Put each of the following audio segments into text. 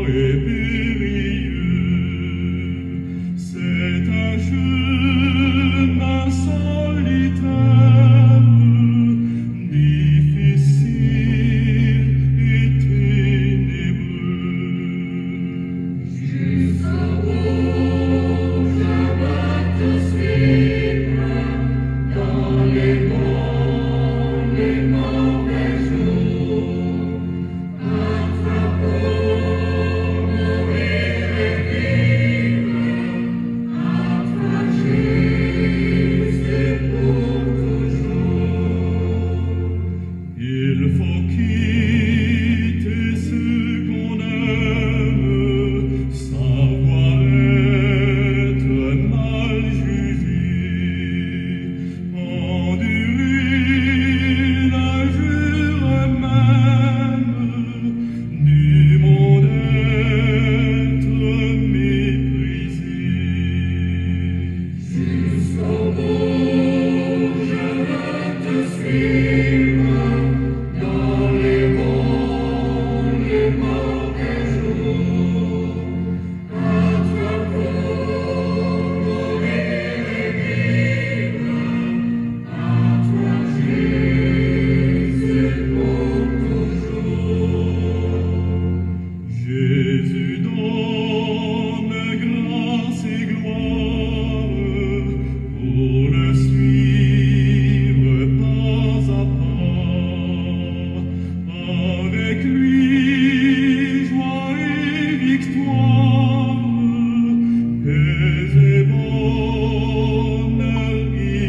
et périlleux. C'est un chemin solitaire, difficile et ténébreux. Jusqu'au bout, je veux te suivre dans les bons, les mauvais jours. À toi pour mourir et vivre, à toi juste et pour toujours. Il faut quitter ce qu'on aime, savoir être mal jugé, endurer l'injure même du monde être méprisé. Jusqu'au bout, je veux te suivre dans les bons, les mauvais jours. À toi pour mourir et vivre, à toi Jésus pour toujours. Jésus donne grâce et gloire pour le suivre pas à pas. Avec lui, joie et victoire, paix et bonheur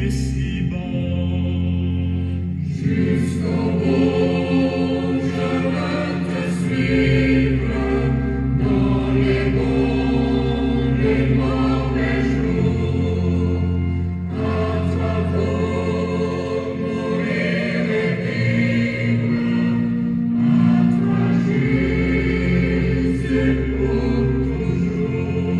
ici-bas. Jusqu'au bout, je veux te suivre dans les bons, les mauvais jours. À toi pour mourir et vivre, à toi Jésus pour toujours.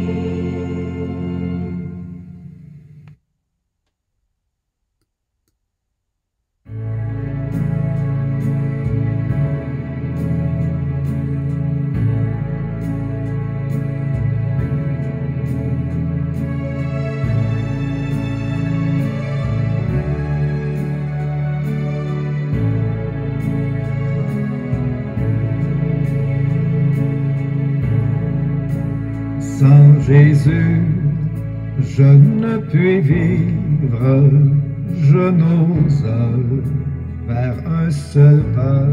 Sans Jésus, je ne puis vivre, je n'ose vers un seul pas.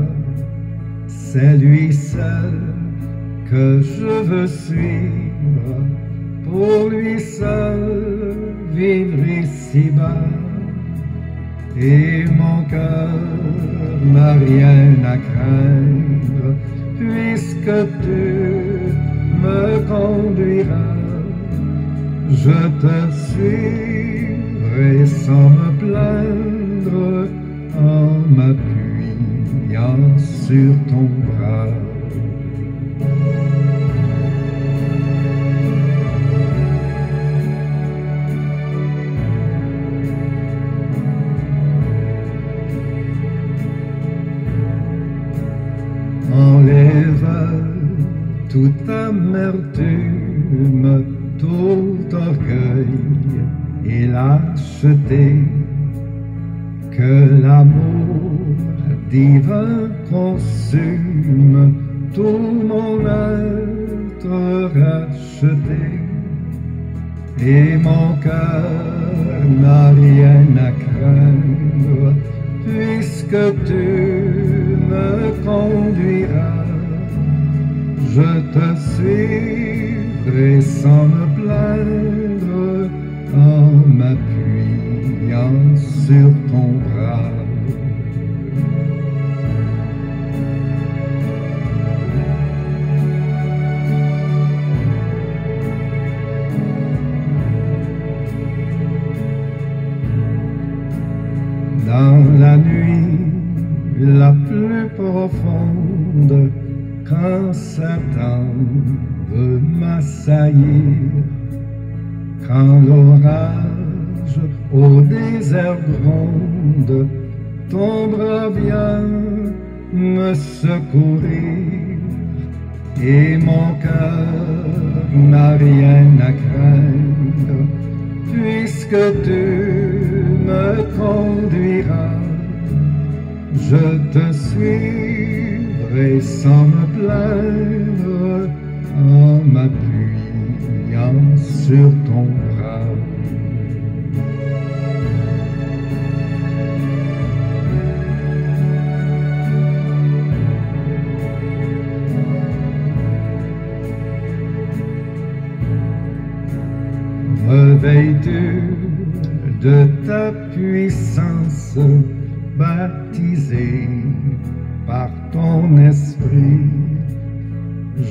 C'est lui seul que je veux suivre, pour lui seul vivre ici-bas. Et mon cœur n'a rien à craindre, puisque tu me conduiras. Je te suivrai sans me plaindre, en m'appuyant sur ton bras. Enlève toute amertume, tout orgueil et lâcheté, que l'amour divin consume tout mon être racheté. Et mon cœur n'a rien à craindre, puisque tu me conduiras. Je te suivrai sans me plaindre, en m'appuyant sur ton bras. Dans la nuit la plus profonde, quand Satan veut m'assaillir, quand l'orage au désert gronde, ton bras vient me secourir. et mon cœur n'a rien à craindre, puisque tu me conduiras. Je te suivrai sans me plaindre, en m'appuyant sur ton bras. Revêtu de ta puissance, baptisé par ton esprit,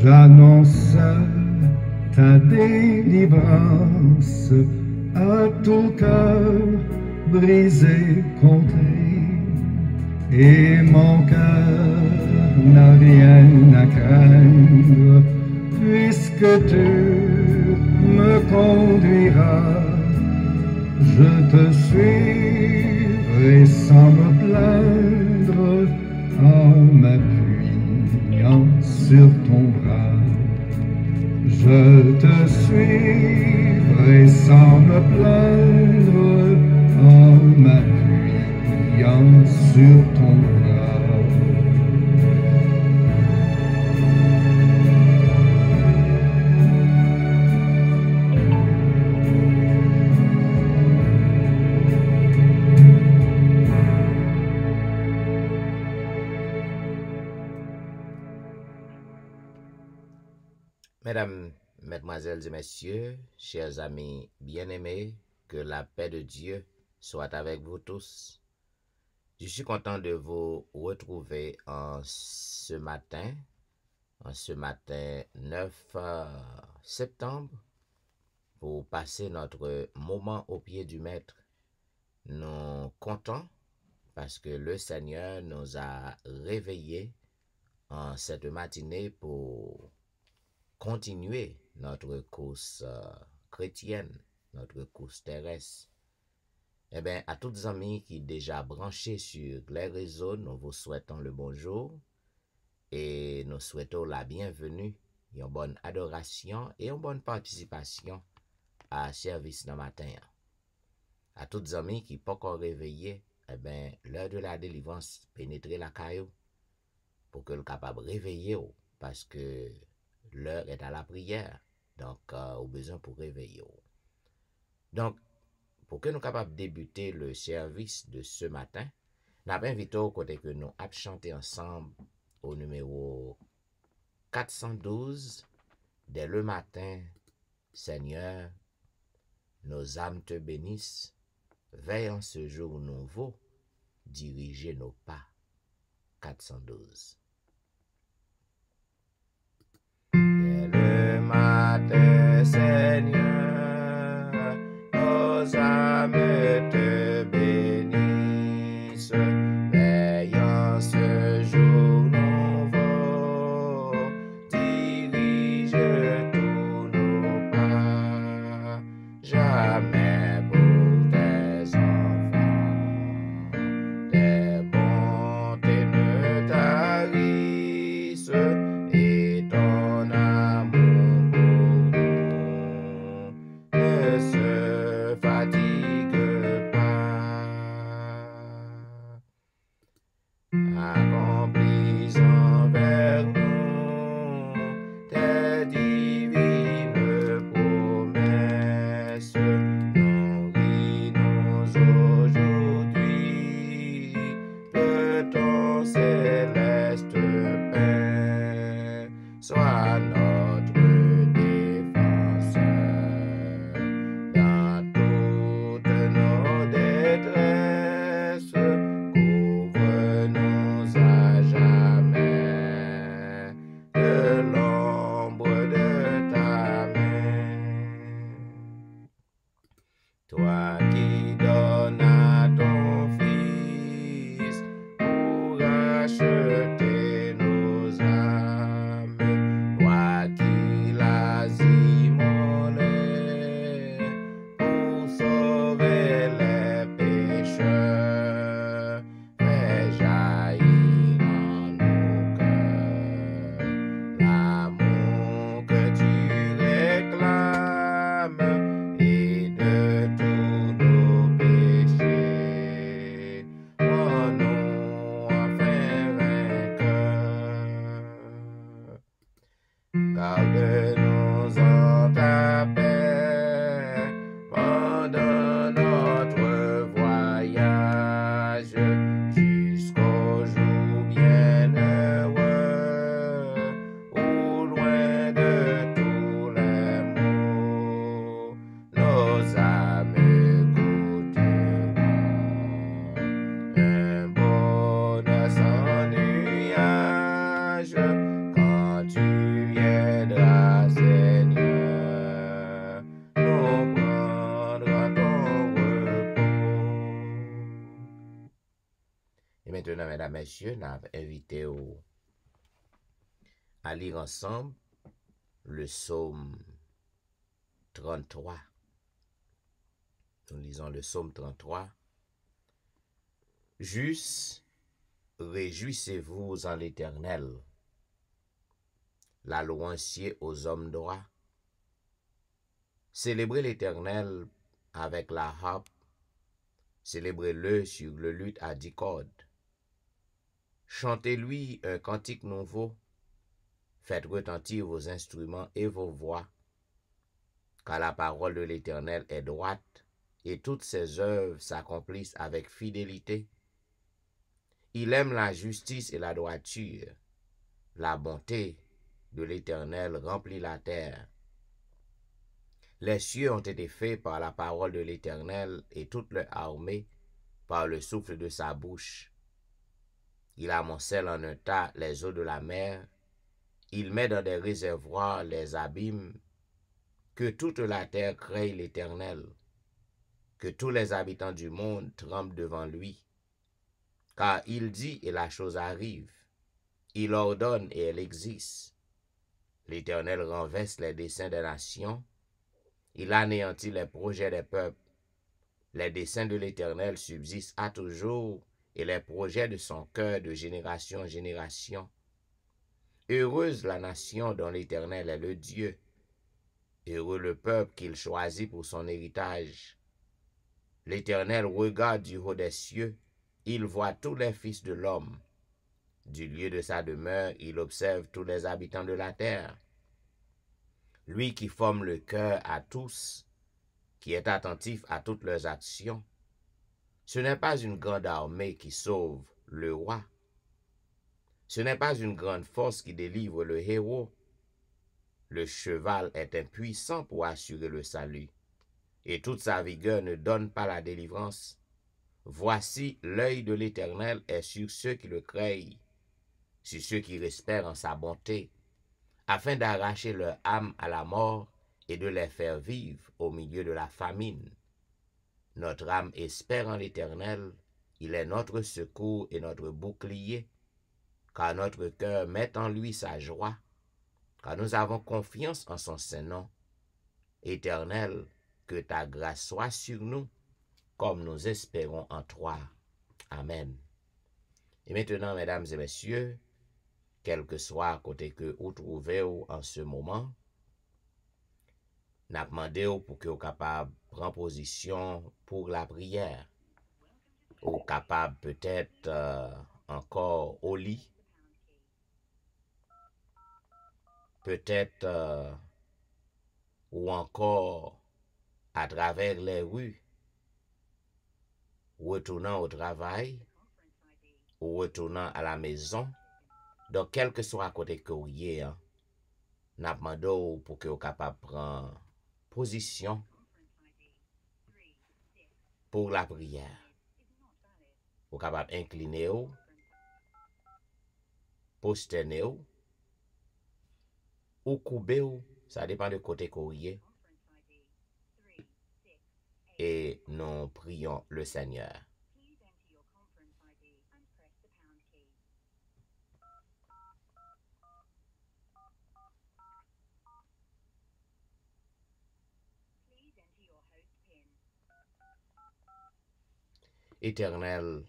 j'annonce ta délivrance à tout cœur brisé, contré, et mon cœur n'a rien à craindre, puisque tu me conduiras. Je te suivrai sans me plaindre, en m'appuyant sur ton bras. Je te suivrai sans me plaindre, en m'appuyant sur ton bras. Mesdames, Mesdemoiselles et Messieurs, chers amis bien-aimés, que la paix de Dieu soit avec vous tous. Je suis content de vous retrouver en ce matin 9 septembre, pour passer notre moment au pied du Maître. Nous comptons parce que le Seigneur nous a réveillés en cette matinée pour continuer notre course chrétienne, notre course terrestre. Eh bien, à tous les amis qui sont déjà branchés sur les réseaux, nous vous souhaitons le bonjour et nous souhaitons la bienvenue, une bonne adoration et une bonne participation à service ce matin. À tous les amis qui ne sont pas encore réveillés, eh bien, l'heure de la délivrance, pénétrer la caillou pour que le capable de réveiller, parce que l'heure est à la prière, donc au besoin pour réveiller. Donc, pour que nous capables de débuter le service de ce matin, nous avons invité au côté que nous avons chanté ensemble au numéro 412, dès le matin, Seigneur, nos âmes te bénissent, veille en ce jour nouveau, diriger nos pas. 412. Dès le matin, Seigneur, nos âmes te bénissent, veille en ce jour nouveau, dirige tous nos pas, jamais pour tes enfants, tes bontés ne tarissent, et ton amour pour nous ne se fatigue pas. Accomplis envers nous tes divines promesses, nourris-nous aujourd'hui de ton céleste pain, sois notre défenseur dans toutes nos détresses, couvre-nous à jamais de l'ombre de ta main. Toi qui donnes à ton Fils pour racheter nos âmes, toi Garde-nous en ta paix pendant notre voyage jusqu'au jour bienheureux, au loin de tous les maux, nos âmes goûteront un bonheur sans nuage quand tu viendras, Seigneur, nous prendra ton repos. Et maintenant, mesdames, messieurs, nous avons invité à lire ensemble le psaume 33. Nous lisons le psaume 33. Juste, réjouissez-vous en l'Éternel. La louange aux hommes droits. Célébrez l'Éternel avec la harpe. Célébrez-le sur le luth à 10 cordes. Chantez-lui un cantique nouveau. Faites retentir vos instruments et vos voix. Car la parole de l'Éternel est droite, et toutes ses œuvres s'accomplissent avec fidélité. Il aime la justice et la droiture. La bonté de l'Éternel remplit la terre. Les cieux ont été faits par la parole de l'Éternel, et toute leur armée par le souffle de sa bouche. Il amoncelle en un tas les eaux de la mer. Il met dans des réservoirs les abîmes. Que toute la terre craigne l'Éternel. Que tous les habitants du monde tremblent devant lui. Car il dit et la chose arrive. Il ordonne et elle existe. L'Éternel renverse les desseins des nations. Il anéantit les projets des peuples. Les desseins de l'Éternel subsistent à toujours, et les projets de son cœur de génération en génération. Heureuse la nation dont l'Éternel est le Dieu. Heureux le peuple qu'il choisit pour son héritage. L'Éternel regarde du haut des cieux, il voit tous les fils de l'homme. Du lieu de sa demeure, il observe tous les habitants de la terre. Lui qui forme le cœur à tous, qui est attentif à toutes leurs actions. Ce n'est pas une grande armée qui sauve le roi. Ce n'est pas une grande force qui délivre le héros. Le cheval est impuissant pour assurer le salut, et toute sa vigueur ne donne pas la délivrance. Voici, l'œil de l'Éternel est sur ceux qui le craignent, sur ceux qui espèrent en sa bonté, afin d'arracher leur âme à la mort et de les faire vivre au milieu de la famine. Notre âme espère en l'Éternel, il est notre secours et notre bouclier, car notre cœur met en lui sa joie, car nous avons confiance en son Saint-Nom. Éternel, que ta grâce soit sur nous, comme nous espérons en toi. Amen. Et maintenant, mesdames et messieurs, quel que soit côté que vous trouvez en ce moment, n'a demandé pour que vous capable prendre position pour la prière. Ou capable peut-être encore au lit. Peut-être ou encore à travers les rues, retournant au travail, ou retournant à la maison. Donc, quel que soit à côté que vous y n'a demandé pour que vous capable prendre position pour la prière. Vous capable incliner ou, posterner ou couper ou, ça dépend de côté que vous y. Et nous prions le Seigneur. Éternel,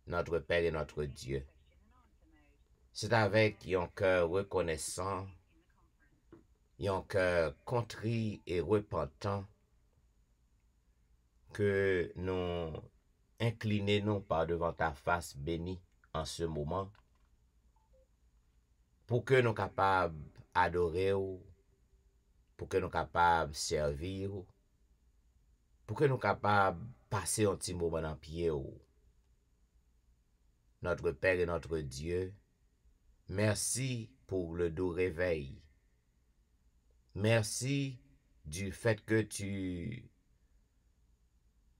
notre Père et notre Dieu, c'est avec un cœur reconnaissant, un cœur contrit et repentant que nous inclinons par devant ta face bénie en ce moment, pour que nous capables adorer ou, pour que nous capables de servir ou, pour que nous capables de passer un petit moment dans pied ou. Notre Père et notre Dieu, merci pour le doux réveil. Merci du fait que tu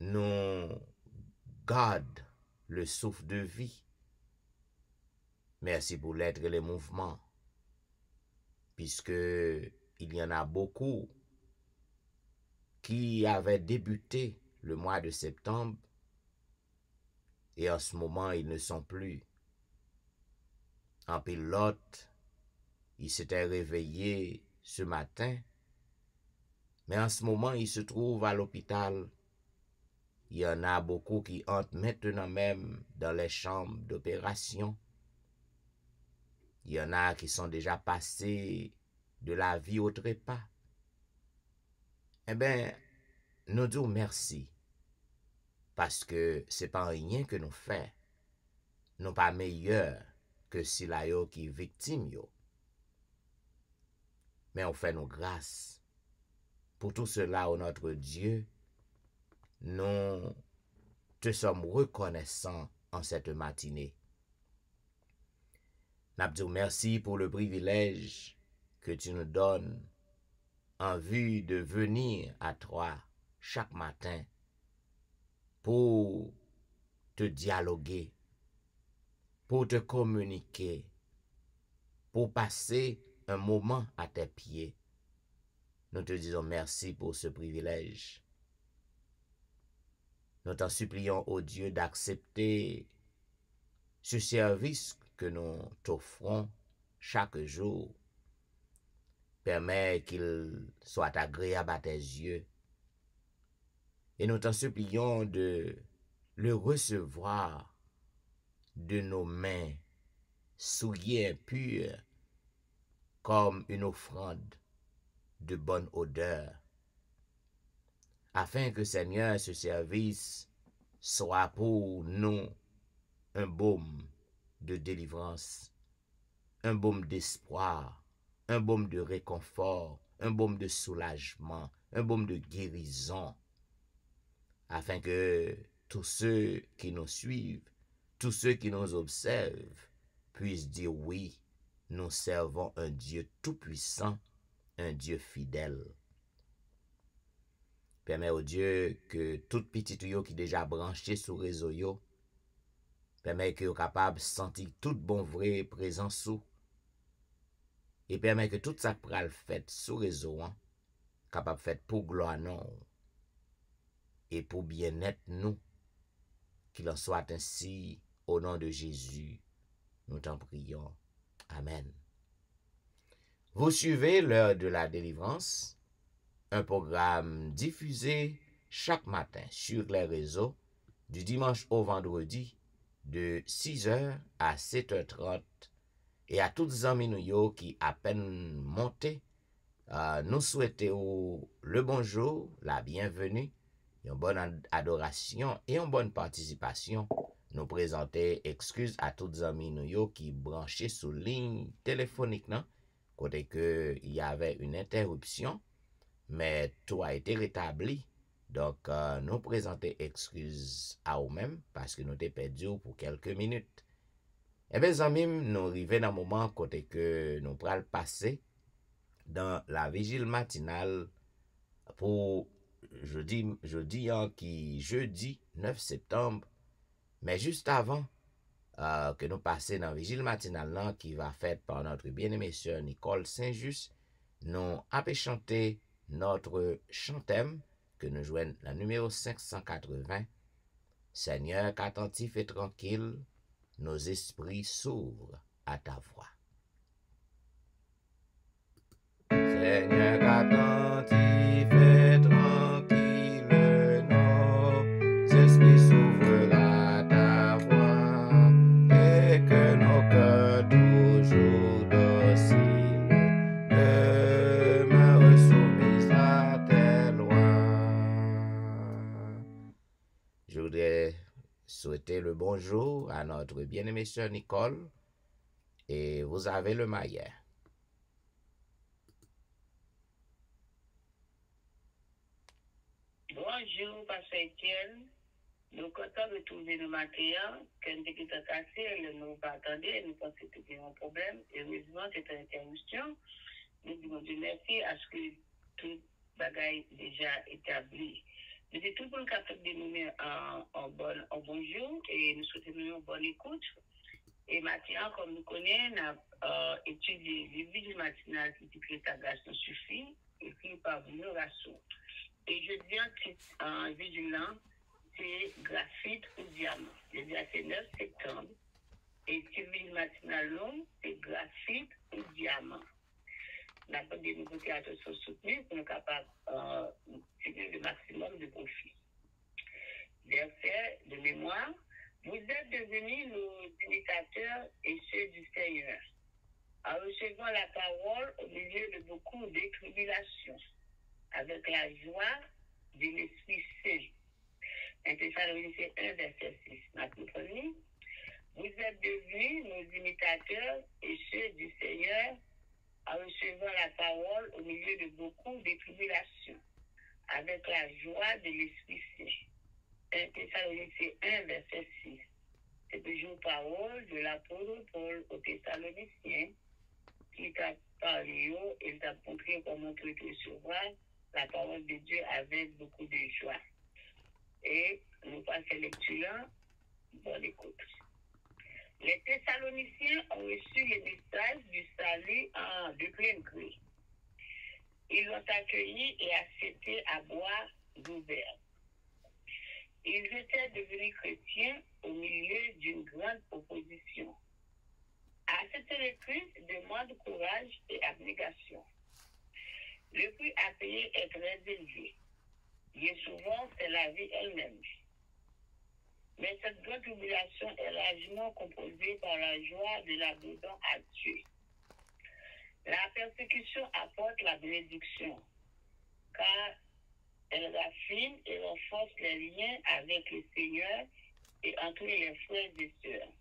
nous gardes le souffle de vie. Merci pour l'être et les mouvements, puisque il y en a beaucoup qui avaient débuté le mois de septembre et en ce moment ils ne sont plus. En pilote, ils s'étaient réveillés ce matin, mais en ce moment ils se trouvent à l'hôpital. Il y en a beaucoup qui entrent maintenant même dans les chambres d'opération. Il y en a qui sont déjà passés de la vie au trépas. Eh bien, nous disons merci. Parce que c'est pas rien que nous faisons. Nous pas meilleurs que si la yo qui victime yo. Mais on fait nos grâces. Pour tout cela, ô notre Dieu, nous te sommes reconnaissants en cette matinée. Nous disons merci pour le privilège que tu nous donnes en vue de venir à toi chaque matin pour te dialoguer, pour te communiquer, pour passer un moment à tes pieds. Nous te disons merci pour ce privilège. Nous t'en supplions, ô Dieu, d'accepter ce service que nous t'offrons chaque jour. Permets qu'il soit agréable à tes yeux. Et nous t'en supplions de le recevoir de nos mains souillées, pures, comme une offrande de bonne odeur, afin que, Seigneur, ce service soit pour nous un baume de délivrance, un baume d'espoir, un baume de réconfort, un baume de soulagement, un baume de guérison, afin que tous ceux qui nous suivent, tous ceux qui nous observent, puissent dire oui, nous servons un Dieu tout-puissant, un Dieu fidèle. Permets au Dieu que tout petit yo qui déjà branché sur réseau yo, permet que vous capable de sentir tout bon vrai présent sous, et permet que tout ça pral fait sous réseau capable fait pour gloire non et pour bien-être nous, qu'il en soit ainsi au nom de Jésus. Nous t'en prions. Amen. Vous suivez l'heure de la délivrance, un programme diffusé chaque matin sur les réseaux du dimanche au vendredi de 6h à 7h30. Et à toutes les amis nous qui à peine monté, nous souhaitons le bonjour, la bienvenue, une bonne adoration et une bonne participation. Nous présenter excuses à toutes les amis nous qui branchés sous ligne téléphonique, non? Côté que il y avait une interruption, mais tout a été rétabli. Donc, nous présenter excuses à vous-même parce que nous t'ai perdu pour quelques minutes. Eh bien, amis, nous arrivons dans un moment côté que nous pourrons passer dans la vigile matinale pour jeudi 9 septembre. Mais juste avant que nous passions dans la vigile matinale là, qui va faite par notre bien-aimée sœur Nicole Saint-Just, nous avons chanté notre chantème que nous jouons la numéro 580. Seigneur, qu'attentif et tranquille, nos esprits s'ouvrent à ta voix. Seigneur, qu'attentif et tranquille, nos esprits s'ouvrent à ta voix, et que nos cœurs toujours dociles demeurent soumis à tes lois. Je voudrais souhaiter le bonjour à notre bien-aimée sœur Nicole, et vous avez le maillet. Bonjour, Pasteur Etienne. Nous contents de trouver nos matériels. Quand nous sommes cassés, nous pas attendez, nous pensons que c'était un problème. Heureusement, c'est une interruption. Nous disons Dieu merci à ce que tout bagaille déjà établi. Nous sommes tout pour le capable de nous mettre en bonjour et nous souhaitons une bonne écoute. Et maintenant, comme nous connaissons, on a étudié les vigiles matinales qui disent que ça suffit et puis par Bruno Rassou. Et je dis en vigilant, c'est graphite ou diamant. Je dis c'est 9 septembre. Et civil matinal long, c'est graphite ou diamant. La bonne des nouveaux théâtres sont soutenus pour être capables de tirer le maximum de profit. Verset de mémoire. Vous êtes devenus nos imitateurs et ceux du Seigneur, en recevant la parole au milieu de beaucoup de tribulations, avec la joie de l'Esprit Saint. 1 Thessaloniciens 1, verset 6. Vous êtes devenus nos imitateurs et ceux du Seigneur, en recevant la parole au milieu de beaucoup de tribulations, avec la joie de l'Esprit Saint. 1 Thessaloniciens 1, verset 6. C'est toujours parole de l'apôtre Paul aux Thessaloniciens qui t'a parlé et t'a montré comment tu recevoir la parole de Dieu avec beaucoup de joie. Et nous passons lecture, bonne écoute. Les Thessaloniciens ont reçu le message du salut de plein gré. Ils l'ont accueilli et accepté à boire d'ouvert. Ils étaient devenus chrétiens au milieu d'une grande opposition. Accepter le Christ demande courage et abnégation. Le prix à payer est très élevé. Bien souvent, c'est la vie elle-même. Mais cette grande tribulation est largement composée par la joie de l'abandon à Dieu. La persécution apporte la bénédiction, car elle raffine et renforce les liens avec le Seigneur et entre les frères et sœurs.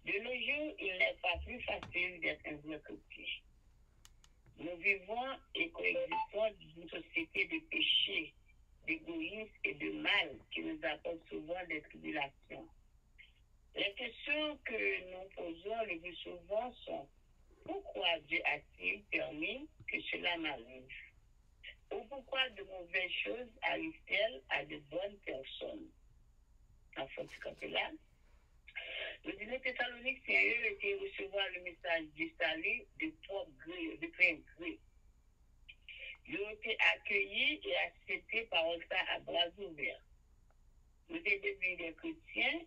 De nos jours, il n'est pas plus facile d'être un vrai chrétien. Nous vivons et coexistons dans une société de péché, d'égoïsme et de mal qui nous apporte souvent des tribulations. Les questions que nous posons le plus souvent sont: pourquoi Dieu a-t-il permis que cela m'arrive? Ou pourquoi de mauvaises choses arrivent-elles à de bonnes personnes? Enfin, c'est là. Le 19 Thessalonique, Seigneur était recevoir le message du salut de propre gré, de plein gré. Ils ont été accueillis et acceptés par ça à bras ouverts. Nous étions devenus des chrétiens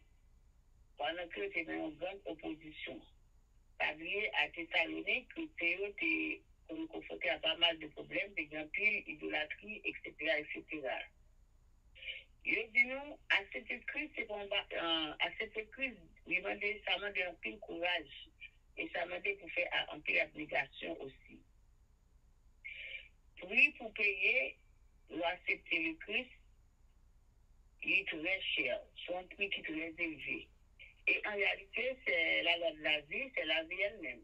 pendant que c'était dans une grande opposition. Pas à Thessalonique, que Théo était confronté à pas mal de problèmes, de grands piles, idolâtrie, etc., etc. Je dis nous, accepter Christ, c'est pour accepter Christ, ça m'a donné un peu de courage. Et ça m'a dit pour faire un peu d'abnégation aussi. Prix pour payer ou accepter le Christ, il est très cher. C'est un prix qui est très élevé. Et en réalité, c'est la loi de la vie, c'est la vie elle-même.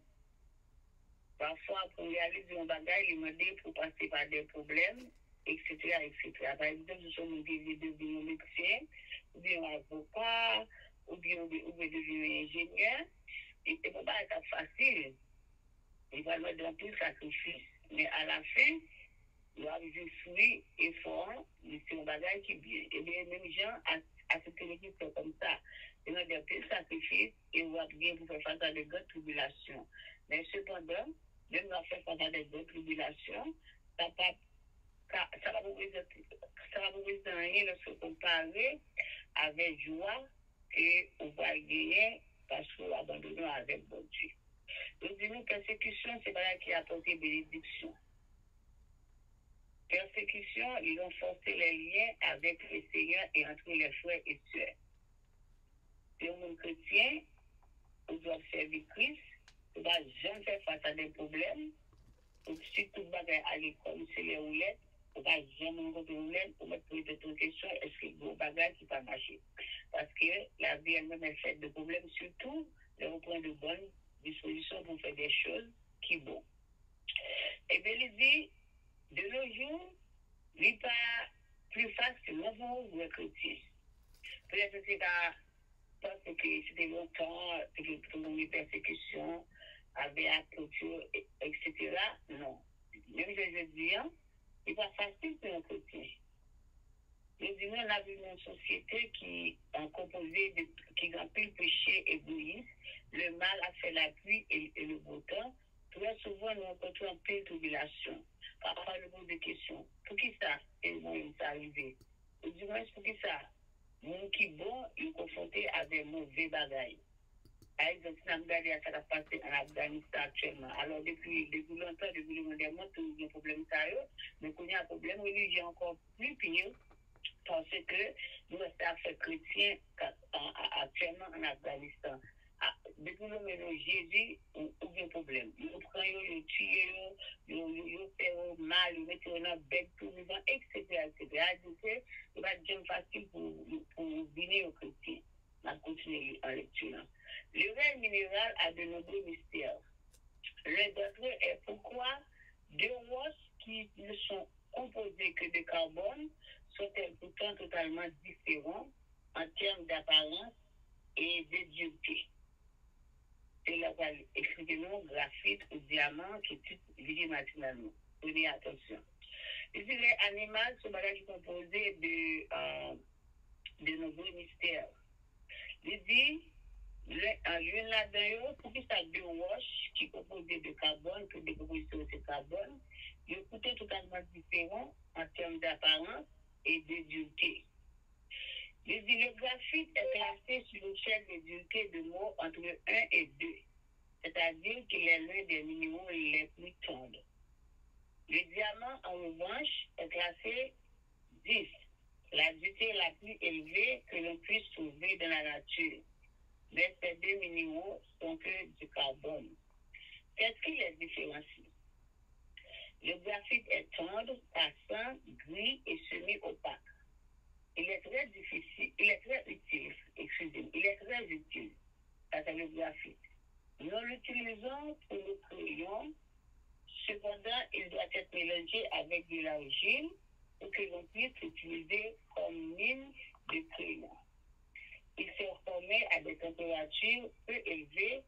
Parfois, pour réaliser un bagage, il m'a dit pour passer par des problèmes, etc., etc. Par exemple, nous sommes devenus médecins, ou bien avocat, ou bien devenus ingénieur. Et c'est pas facile. Il va mettre dans tout sacrifice. Mais à la fin, il va vivre fruit et fort, mais c'est un bagage qui est bien. Et bien, même gens acceptent les questions comme ça. Ils ont des petits sacrifices et on va bien pour faire face à de grandes tribulations. Mais cependant, même dans faire face à de grandes tribulations, ça va vous résulter rien lorsque comparer avec joie et on va gagner parce qu'on abandonne avec bon Dieu. Donc, dis-nous, persécution, c'est pas qui a apporté bénédiction. Persécution, ils ont forcé les liens avec le Seigneur et entre les frères et sœurs. Si on est chrétien, on doit servir Christ, on ne va jamais faire face à des problèmes. Donc, si tout le monde à l'école, c'est les roulettes, on ne va jamais rencontrer les roulettes, on va poser des questions, est-ce que le bagage qui va marcher? Parce que la vie elle-même est faite de problèmes, surtout, on prend de bonnes dispositions pour faire des choses qui sont bonnes. Et bien, il dit, de nos jours, il n'est pas plus facilement pour les chrétiens. Peut-être que c'est parce que c'était longtemps, que tout le monde a persécution, avait à culture, etc. Non. Même je dis, hein, c'est pas facile pour un chrétien. Je dis, on a vu une société qui est composée de, qui remplit le péché égoïste, le mal a fait la pluie et le beau temps. Très souvent, nous rencontrons en pleine tribulation. Parfois, le pose des questions. Pour qui ça? Et moi, il m'est arrivé. Je dis, moi, pour qui ça? Mon qui bon, il est confronté à des mauvais bagailles. Par exemple, si on regarde à ce qui a passé en Afghanistan actuellement, alors depuis longtemps, depuis le monde, tout le problème ça, mais qu'on y a un problème religieux encore plus pire, parce que nous sommes fait chrétiens actuellement en Afghanistan. Depuis le moment Jésus, on a un problème. Nous prenons, nous tuons, nous faisons mal, nous mettons dans bête tout vivant, etc. Donc, il va être facile pour venir aux chrétiens. On va continuer en lecture. Le règne minéral a de nombreux mystères. L'un d'entre eux est pourquoi deux roches qui ne sont composées que de carbone sont-elles pourtant totalement différentes en termes d'apparence et de dureté. C'est là qu'on écrit le nom graphite ou diamant qui est lié matinalement. Prenez attention. Les animaux sont composés de nombreux mystères. Il dit, l'une là-dedans, pour que ça deux roches qui sont composées de carbone, que des compositions de carbone, ils sont totalement différents en termes d'apparence et de dureté. Il dit, le graphite est classé sur l'échelle de dureté de mots entre 1 et 2, c'est-à-dire qu'il est l'un des minimums les plus tendres. Le diamant, en revanche, est classé 10, la dureté la plus élevée que l'on puisse trouver dans la nature. Mais ces deux minéraux sont que du carbone. Qu'est-ce qui les différencie? Le graphite est tendre, passant, gris et semi-opaque. Il est très difficile, il est très utile, il est très utile, ça c'est le graphite. Nous l'utilisons pour le crayon, cependant il doit être mélangé avec de l'argile pour que l'on puisse l'utiliser comme mine de crayon. Il s'est formé à des températures peu élevées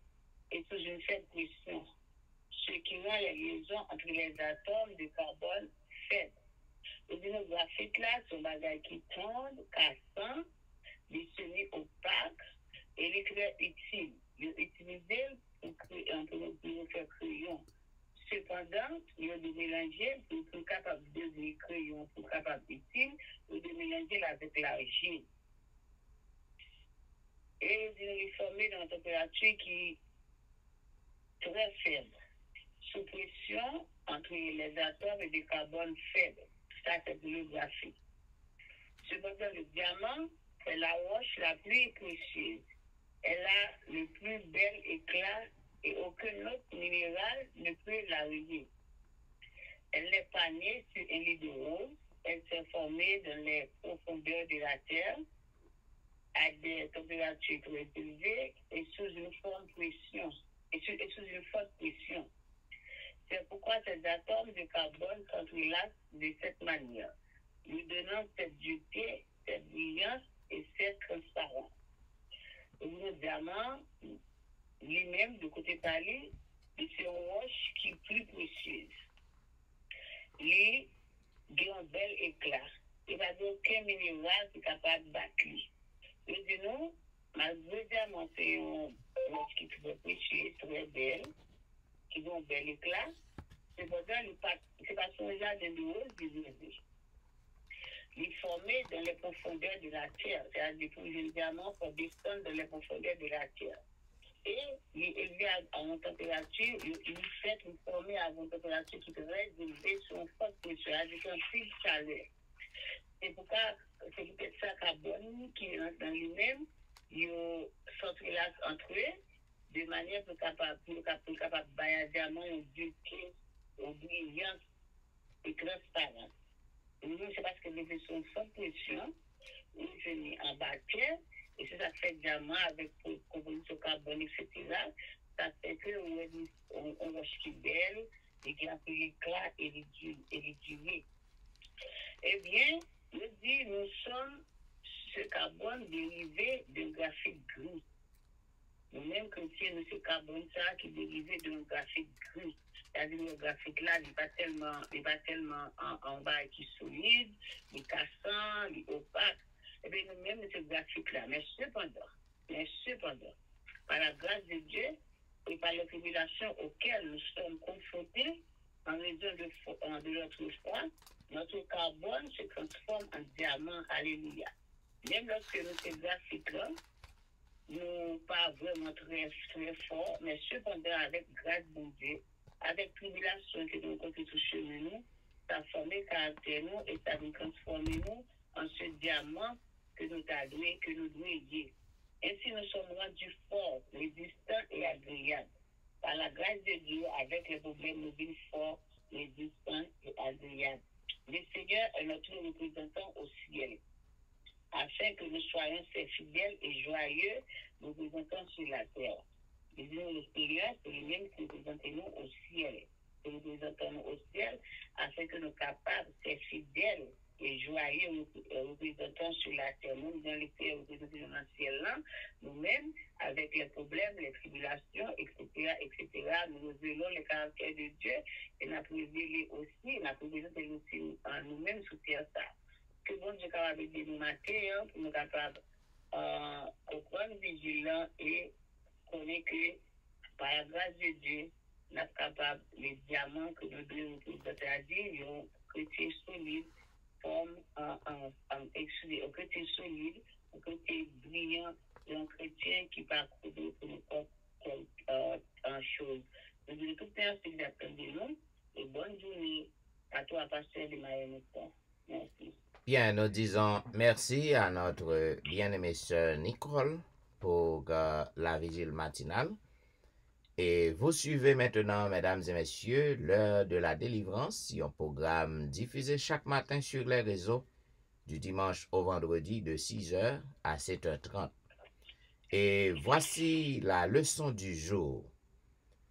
et sous une faible pression, ce qui rend les liaisons entre les atomes de carbone faibles. Les graphites là sont bagages qui tendent, cassants, des semi-opaques et les très utiles. Ils utilisent pour faire crayon. Cependant, il y a de mélanger pour capable de devenir crayon, pour capable utile, ou de mélanger avec l'argile. Et ils est formé dans une température qui est très faible, sous pression entre les atomes et des carbones faibles. Ça, c'est le graphite. Cependant, le diamant est la roche la plus précieuse. Elle a le plus bel éclat et aucun autre minéral ne peut la relier. Elle n'est pas née sur un lit de rose. Elle s'est formée dans les profondeurs de la terre à des températures très élevées et sous une forte pression. C'est pourquoi ces atomes de carbone s'entrelacent de cette manière, lui donnant cette dureté, cette brillance et cette transparence. Le diamant, lui-même, de côté parlé, c'est une roche qui est plus précieuse. Il a un bel éclat. Il n'y a aucun minéral qui est capable de battre. Et de nous, malgré le diamant, c'est une roche qui est très précieuse, très belle, qui a un bel éclat. Cependant, c'est pas son jardin de rose, il est formé dans les profondeurs de la terre, c'est-à-dire pour le diamant qu'on descend dans les profondeurs de la terre. Et il est élevé à une température, il fait formé à une température qui est très élevée sur une forte pression, avec un fil de chaleur. C'est pourquoi c'est peut-être ça carbone qui rentre dans lui-même, il s'entrelace entre eux, de manière pour capable de bailler un diamant au dureté, au brillance et transparence. C'est parce que les vaisseaux sont sans pression, ils viennent en bâtiment, et c'est ça fait diamant avec composition carbone, etc. Ça fait qu'on roche qui est belle, et qui a fait l'éclat et les durées. Eh bien, Je dis, nous sommes ce carbone dérivé d'un graphite gris. Nous-mêmes, chrétiens, nous, ce carbone ça qui est dérivé d'un graphite gris. C'est-à-dire le graphite là, il n'est pas tellement en bas qui est solide, il est cassant, il est opaque. Eh bien, nous-mêmes, ce graphite là. Mais cependant, par la grâce de Dieu et par les tribulations auxquelles nous sommes confrontés, en raison de notre foi, notre carbone se transforme en diamant. Alléluia. Même lorsque nous sommes graphiques-là, nous pas vraiment très, très forts, mais cependant, avec grâce de Dieu, avec tribulation que nous rencontrons sur chemin nous, ça a formé caractère nous et ça nous transforme nous en ce diamant que nous devons aider. Ainsi, nous sommes rendus forts, résistants et agréables. Par la grâce de Dieu, avec les problèmes mobiles forts, résistants et agréables. Le Seigneur est notre représentant au ciel, afin que nous soyons ses fidèles et joyeux représentants sur la terre. Disons le Seigneur, c'est lui-même qui représente nous au ciel. Qui représente nous au ciel, afin que nous capables, ses fidèles et joyeux représentants sur la terre. Nous, dans les pays représentés dans le ciel là, nous-mêmes, avec les problèmes, les tribulations, etc., nous révélons le caractère de Dieu et nous avons révélé aussi, nous avons présenté aussi en nous-mêmes sur terre ça. Que bon Dieu capable de nous mater, pour nous capables comprendre vigilant et connaître que par la grâce de Dieu, nous sommes capables, les diamants que nous devons représenter, c'est-à-dire un chrétien solide, comme un chrétien solide, un chrétien brillant, un chrétien qui parcourt pour nous en chose. Nous devons tout faire ce que j'attends de nous, et bonne journée à toi, pasteur de Marie. Merci. Bien, nous disons merci à notre bien-aimée sœur Nicole pour la vigile matinale. Et vous suivez maintenant, mesdames et messieurs, l'heure de la délivrance, un programme diffusé chaque matin sur les réseaux du dimanche au vendredi de 6h à 7h30. Et voici la leçon du jour.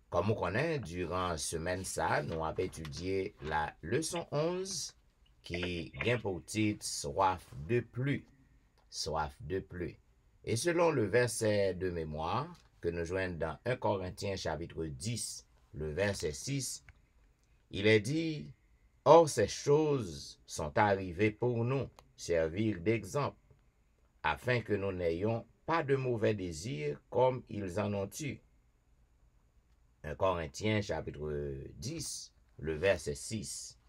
Comme on connaît, durant la semaine ça, nous avons étudié la leçon 11 qui vient pour titre « Soif de plus ». Soif de plus. Et selon le verset de mémoire que nous joignons dans 1 Corinthiens chapitre 10, le verset 6, il est dit « Or ces choses sont arrivées pour nous, servir d'exemple, afin que nous n'ayons pas de mauvais désirs comme ils en ont eu. » 1 Corinthiens chapitre 10, le verset 6.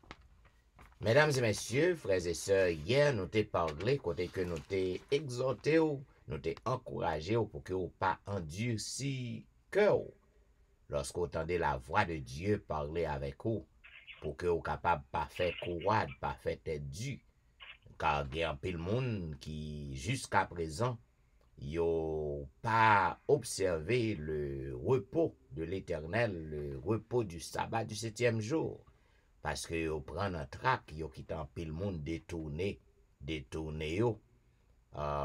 Mesdames et messieurs, frères et sœurs, hier nous t'ai parlé, côté que nous t'ai exhorté, nous t'ai encouragé pour que vous pas endurci cœur. Lorsque vous entendez la voix de Dieu parler avec vous, pour que vous capable pas faire courade, pas faire tête due. Car il y a un peu de monde qui, jusqu'à présent, n'ont pas observé le repos de l'Éternel, le repos du sabbat du 7e jour. Parce que yo prend un trac, yo qui t'en pile monde détourné yo,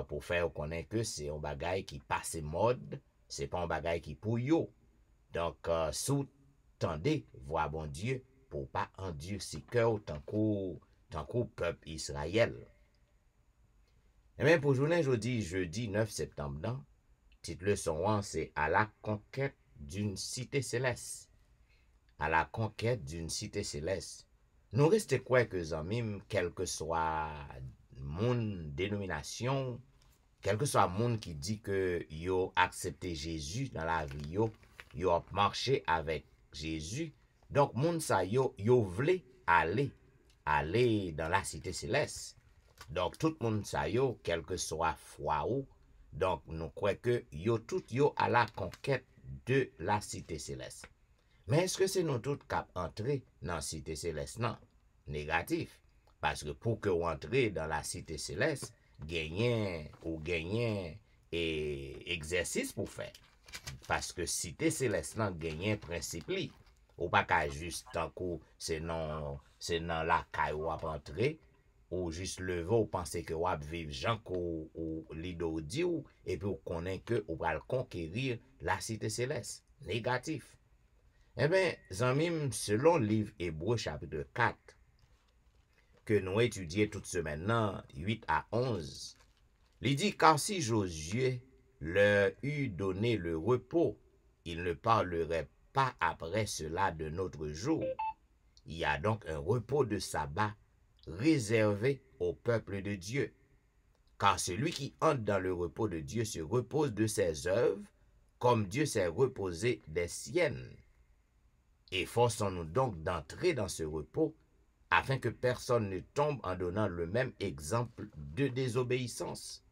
pour faire connaître que c'est un bagay qui passe mode, c'est pas un bagay qui pour yo. Donc, sous tendez, voix bon Dieu, pour pas endurcir cœur tant qu'au peuple Israël. Et même pour journée jeudi 9 septembre, non, titre leçon 1, c'est à la conquête d'une cité céleste. À la conquête d'une cité céleste. Nous restons quoi que amis, quel que soit mon dénomination, quel que soit monde qui dit que yo accepté Jésus dans la vie yo a marché avec Jésus. Donc monde ça yo voulait aller dans la cité céleste. Donc tout monde ça yo, quel que soit foi ou, donc nous croyons que tout à la conquête de la cité céleste. Mais est-ce que c'est nous tous qui entrer dans la cité céleste? Non, négatif. Parce que pour que vous entrez dans la cité céleste, gagner et exercice pour faire. Parce que cité céleste, non, gagner principe li. Ou pas qu'à juste tant que c'est non la caille ou à entrer, ou juste lever ou penser que vous vivre Jean ou lido dit ou, et puis vous connaissez que vous allez conquérir la cité céleste. Négatif. Eh bien, zanmim, selon le livre Hébreu chapitre 4, que nous étudions toute semaine, 8 à 11, il dit, car si Josué leur eût donné le repos, il ne parlerait pas après cela de notre jour. Il y a donc un repos de sabbat réservé au peuple de Dieu. Car celui qui entre dans le repos de Dieu se repose de ses œuvres, comme Dieu s'est reposé des siennes. Efforçons-nous donc d'entrer dans ce repos, afin que personne ne tombe en donnant le même exemple de désobéissance.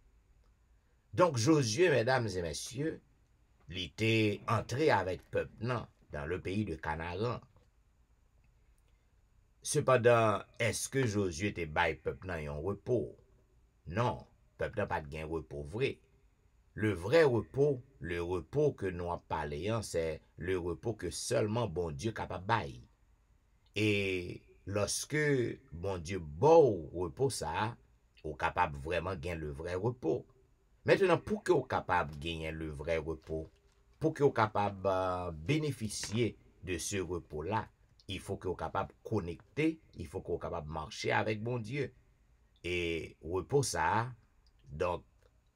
Donc Josué, mesdames et messieurs, il était entré avec peuple dans le pays de Canaan. Cependant, est-ce que Josué était bail peuple un repos? Non, peuple n'a pas de gain repos vrai. Le vrai repos, le repos que nous avons parlé, c'est le repos que seulement bon Dieu est capable de bailler. Et lorsque bon Dieu bon repos ça, est capable vraiment gagner le vrai repos. Maintenant, pour que vous capable de gagner le vrai repos, pour que vous capable bénéficier de ce repos-là, il faut que vous capable de connecter, il faut que vous capable de marcher avec bon Dieu. Et repos ça, donc,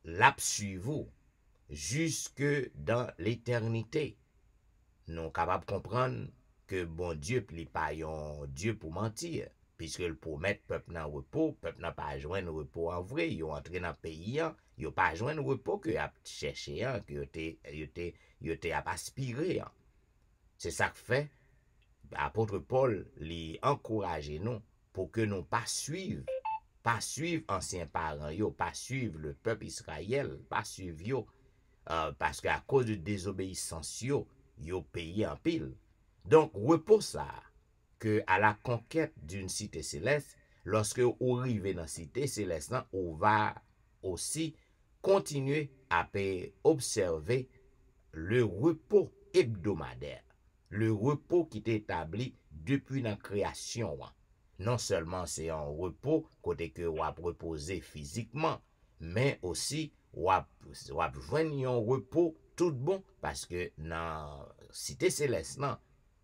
l'ap suivez-vous jusque dans l'éternité. Nous sommes capables de comprendre que bon Dieu n'est pas un Dieu pour mentir. Puisque le promet peuple dans repos, peuple n'a pas joindre repos en vrai, ils ont entré dans le pays, ils n'ont pas joindre repos que a cherché, que ils ont aspiré. C'est ça que fait l'apôtre Paul lui encourager nous pour que nous pas suivre anciens parents yo, pas suivre le peuple Israël, pas suivre yo, parce qu'à cause de désobéissance yo payé en pile. Donc repos ça que à la conquête d'une cité céleste, lorsque vous arrivez dans la cité céleste, on va aussi continuer à observer le repos hebdomadaire, le repos qui est établi depuis la création. Non seulement c'est un repos côté que vous reposer physiquement, mais aussi vous joindre un repos tout bon parce que dans la cité céleste,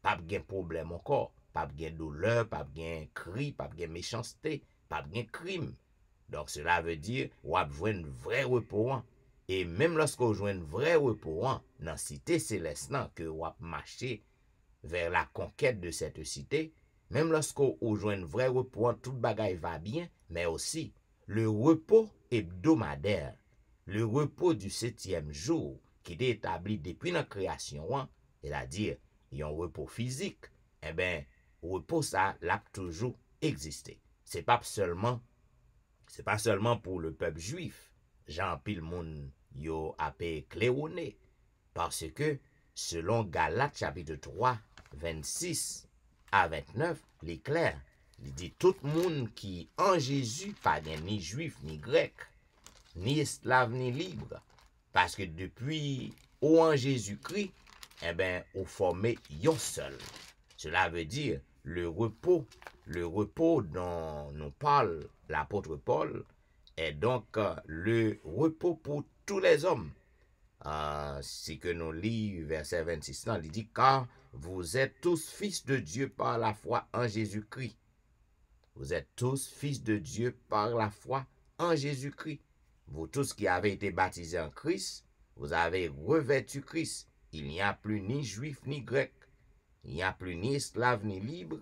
pas de problème encore. Pas de douleur, pas de cri, pas de méchanceté, pas de crime. Donc cela veut dire ou a besoin de vrai repos. Et même lorsque vous jouez un vrai repos dans la cité céleste, que vous marchez vers la conquête de cette cité, même lorsque vous jouez un vrai repos, tout bagaille va bien, mais aussi le repos hebdomadaire, le repos du 7e jour, qui est établi depuis la création, c'est-à-dire il y a un repos physique, eh bien, repos ça l'a toujours existé. C'est pas seulement pour le peuple juif. Jean pile moun yo appelé cléoné parce que selon Galates chapitre 3 26 à 29, il est clair, il dit tout monde qui en Jésus pas ni juif ni grec, ni esclave ni libre, parce que depuis ou en Jésus-Christ, eh ben ou formé yon seul. Cela veut dire le repos dont nous parle l'apôtre Paul est donc le repos pour tous les hommes. Si que nous lisons verset 26, il dit car vous êtes tous fils de Dieu par la foi en Jésus-Christ. Vous êtes tous fils de Dieu par la foi en Jésus-Christ. Vous tous qui avez été baptisés en Christ, vous avez revêtu Christ. Il n'y a plus ni juif ni grec. Il n'y a plus ni esclave ni libre.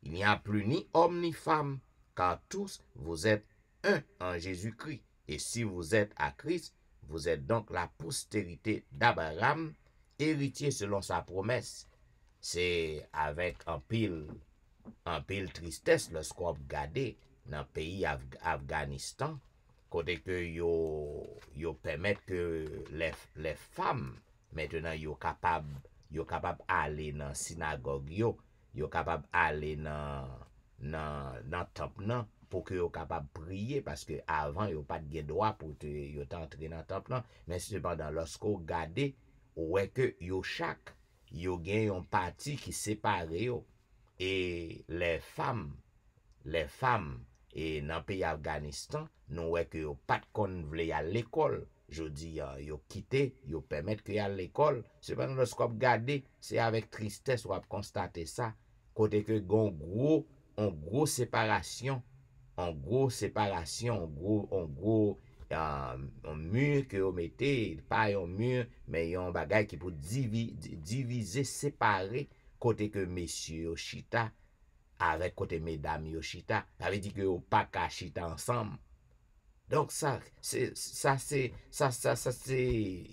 Il n'y a plus ni homme ni femme, car tous vous êtes un en Jésus-Christ. Et si vous êtes à Christ, vous êtes donc la postérité d'Abraham, héritier selon sa promesse. C'est avec un pile tristesse lorsqu'on regarde dans le pays Afghanistan, côté que yo permettent que les femmes maintenant yo capable aller dans synagogue yo capable aller dans temple pour que yo capable prier parce que avant yo pas de droit pour yo entrer dans temple mais cependant lorsqu'on regarde ouais que yo chaque yo gagne un parti qui sépare yo et les femmes et dans le pays Afghanistan nous ouais que yo pas de kon vle à l'école. Je dis, yo quitté, yo permettre que y à l'école. Cependant, lorsqu'on regarde, c'est avec tristesse qu'on a constaté ça. Côté que gon gros séparation en gros séparation, en gros un mur que vous mettez, pas un mur, mais un bagage qui peut diviser, séparer, côté que messieurs chita, avec côté mesdames yoshita, ça veut dire que vous pas qu'à chita ensemble. Donc ça c'est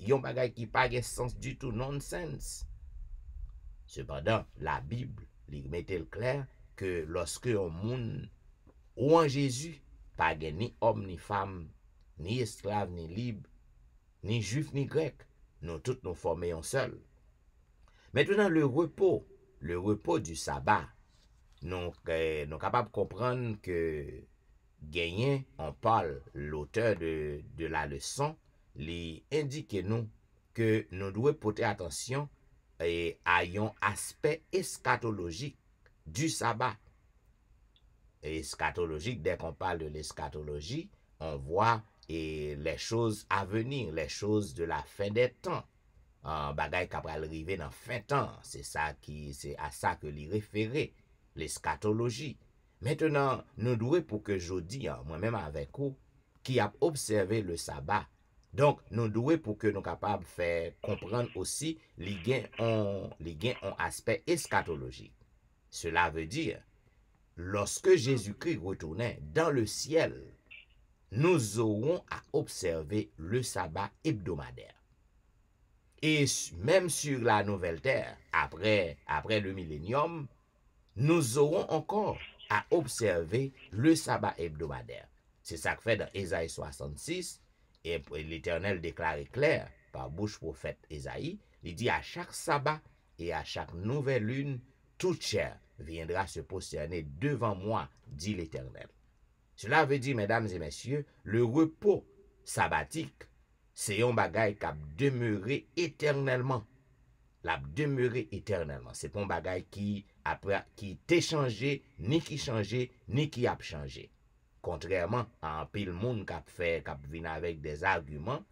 un bagage qui pas de sens du tout, nonsense. Cependant, la Bible, il mettait le clair que lorsque un monde ou en Jésus, pas ni homme ni femme, ni esclave ni libre, ni juif ni grec, nous tous nous formons seul. Maintenant, le repos du sabbat, nous sommes capables de comprendre que Gagné, on parle, l'auteur de la leçon, lui indique nous que nous devons porter attention à un aspect eschatologique du sabbat. Eschatologique, dès qu'on parle de l'eschatologie, on voit les choses à venir, les choses de la fin des temps. Un bagage qui va arriver dans la fin des temps, c'est à ça que l'y référait, l'eschatologie. Maintenant, nous devons pour que je dis, moi-même avec vous, qui a observé le sabbat. Donc, nous devons pour que nous soyons capables de faire comprendre aussi les gains ont aspect eschatologique. Cela veut dire, lorsque Jésus-Christ retournait dans le ciel, nous aurons à observer le sabbat hebdomadaire. Et même sur la nouvelle terre, après le millénium, nous aurons encore à observer le sabbat hebdomadaire. C'est ça que fait dans Ésaïe 66, et l'Éternel déclare clair par bouche prophète Ésaïe, il dit à chaque sabbat et à chaque nouvelle lune, toute chair viendra se prosterner devant moi, dit l'Éternel. Cela veut dire, mesdames et messieurs, le repos sabbatique, c'est un bagage qui a demeuré éternellement. La demeurer éternellement. C'est pas un bagage qui t'est changé, ni qui changé, ni qui a changé. Contrairement à un pile monde qui vient avec des arguments,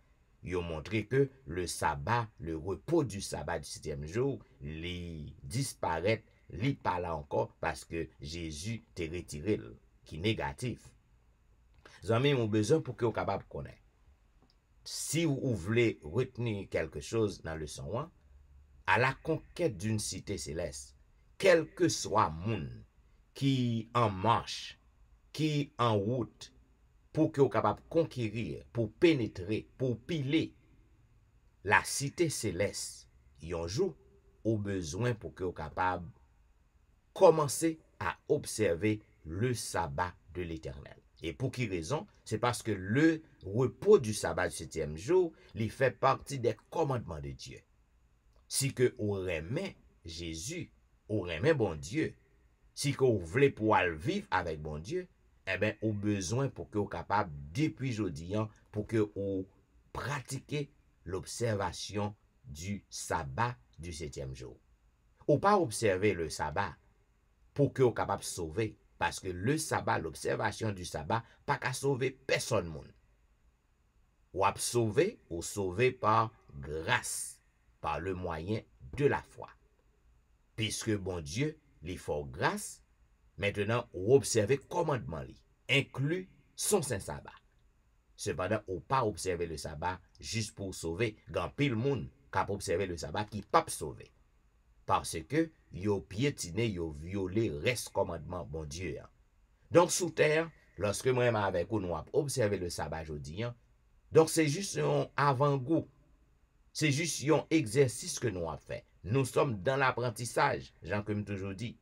ils ont montré que le sabbat, le repos du sabbat du 7e jour, il disparaît, il pas là encore parce que Jésus t'a retiré, qui est négatif. Vous avez besoin pour que vous soyez capable de connaître. Si vous voulez retenir quelque chose dans le son 1, à la conquête d'une cité céleste, quel que soit monde qui en marche, qui en route, pour que vous soyez capable de conquérir, pour pénétrer, pour piler la cité céleste, un jour, au besoin pour que vous soyez capable de commencer à observer le sabbat de l'Éternel. Et pour quelle raison? C'est parce que le repos du sabbat du 7e jour, il fait partie des commandements de Dieu. Si que vous aimez Jésus, vous aimez bon Dieu, si que vous voulez pouvoir vivre avec bon Dieu, eh bien, vous avez besoin pour que vous soyez capable, depuis aujourd'hui, pour que vous pratiquiez l'observation du sabbat du 7e jour. Ou pas observer le sabbat pour que vous soyez capable de sauver. Parce que le sabbat, l'observation du sabbat, pas qu'à sauver personne monde. Ou à sauver, ou sauver par grâce, par le moyen de la foi. Puisque bon Dieu, il faut grâce, maintenant, ou observer commandement, inclut son saint sabbat. Cependant, ou pas observer le sabbat juste pour sauver, quand pile monde qui observer le sabbat qui pas sauver. Parce que yo piétiné, yo violé reste commandement bon Dieu. Donc sous terre, lorsque moi-même avec vous nous avons observé le sabbat aujourd'hui, donc c'est juste un avant-goût. C'est juste un exercice que nous avons fait. Nous sommes dans l'apprentissage, Jean comme toujours dit.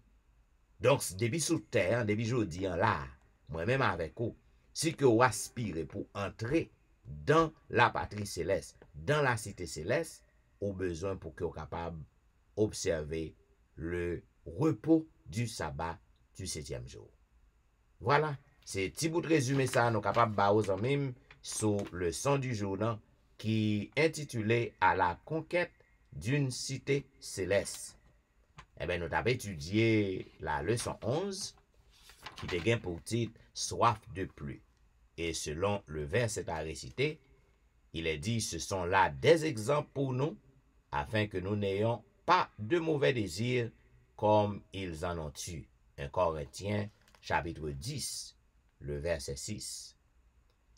Donc depuis sous terre, depuis aujourd'hui là, moi-même avec vous, si que vous aspirez pour entrer dans la patrie céleste, dans la cité céleste, au besoin pour que vous soyez capable observer le repos du sabbat du 7e jour. Voilà, c'est petit bout de résumé ça, nous capables de même sur le son du jour qui est intitulé à la conquête d'une cité céleste. Eh bien, nous avons étudié la leçon 11 qui dégaine pour titre soif de plus. Et selon le verset à réciter, il est dit ce sont là des exemples pour nous afin que nous n'ayons pas de mauvais désirs comme ils en ont eu. 1 Corinthiens chapitre 10, le verset 6.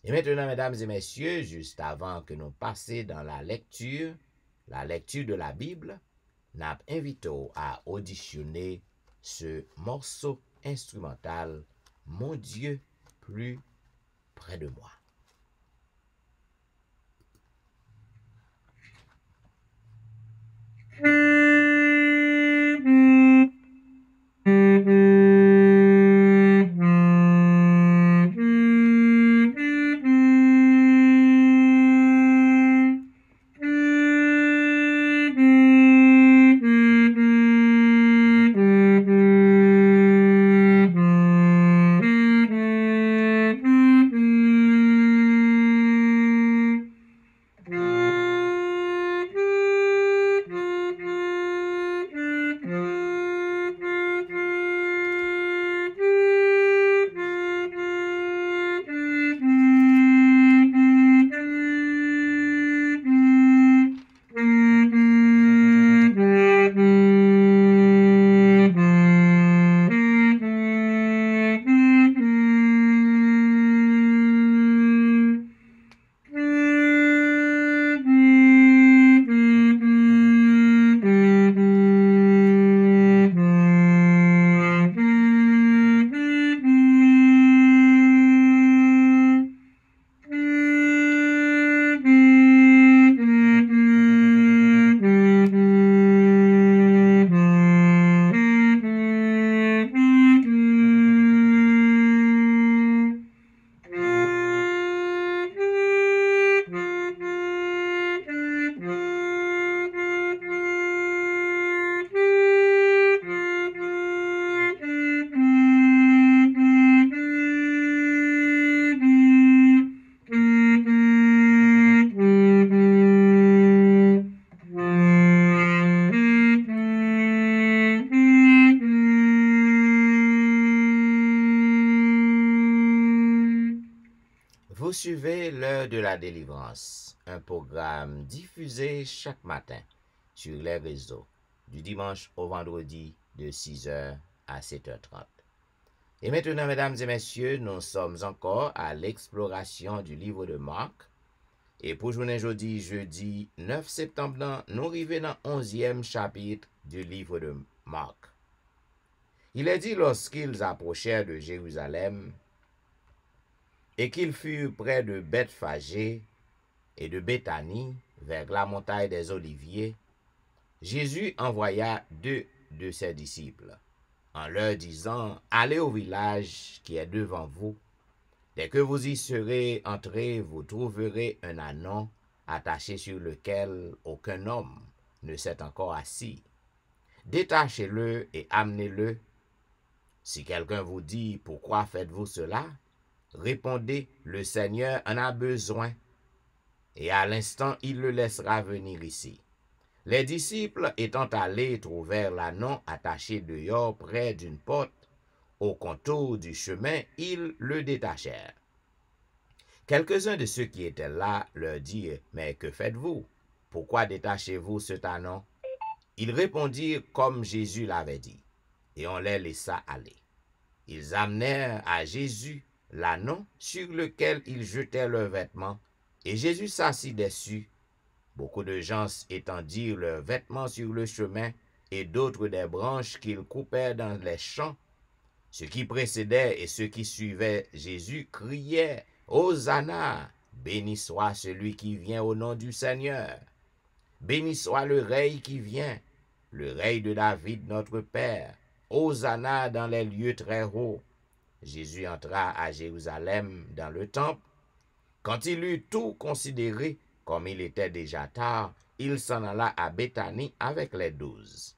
Et maintenant, mesdames et messieurs, juste avant que nous passions dans la lecture de la Bible, nous invitons à auditionner ce morceau instrumental « Mon Dieu, plus près de moi ». Vous suivez l'heure de la délivrance, un programme diffusé chaque matin sur les réseaux, du dimanche au vendredi de 6h à 7h30. Et maintenant, mesdames et messieurs, nous sommes encore à l'exploration du livre de Marc. Et pour journée jeudi 9 septembre, nous arrivons dans le 11e chapitre du livre de Marc. Il est dit lorsqu'ils approchèrent de Jérusalem, et qu'ils furent près de Bethphagée et de Béthanie, vers la montagne des Oliviers, Jésus envoya 2 de ses disciples, en leur disant, « Allez au village qui est devant vous. Dès que vous y serez entrés, vous trouverez un ânon attaché sur lequel aucun homme ne s'est encore assis. Détachez-le et amenez-le. Si quelqu'un vous dit, « Pourquoi faites-vous cela ?» Répondez, le Seigneur en a besoin, et à l'instant il le laissera venir ici. Les disciples étant allés trouvèrent l'ânon attaché dehors près d'une porte, au contour du chemin, ils le détachèrent. Quelques-uns de ceux qui étaient là leur dirent, mais que faites-vous? Pourquoi détachez-vous cet ânon? Ils répondirent comme Jésus l'avait dit, et on les laissa aller. Ils amenèrent à Jésus l'ânon sur lequel ils jetaient leurs vêtements, et Jésus s'assit dessus. Beaucoup de gens étendirent leurs vêtements sur le chemin, et d'autres des branches qu'ils coupèrent dans les champs. Ceux qui précédaient et ceux qui suivaient Jésus criaient, « Hosanna! Béni soit celui qui vient au nom du Seigneur! Béni soit le règne qui vient, le règne de David notre Père! Hosanna dans les lieux très hauts! » Jésus entra à Jérusalem dans le temple. Quand il eut tout considéré, comme il était déjà tard, il s'en alla à Béthanie avec les 12.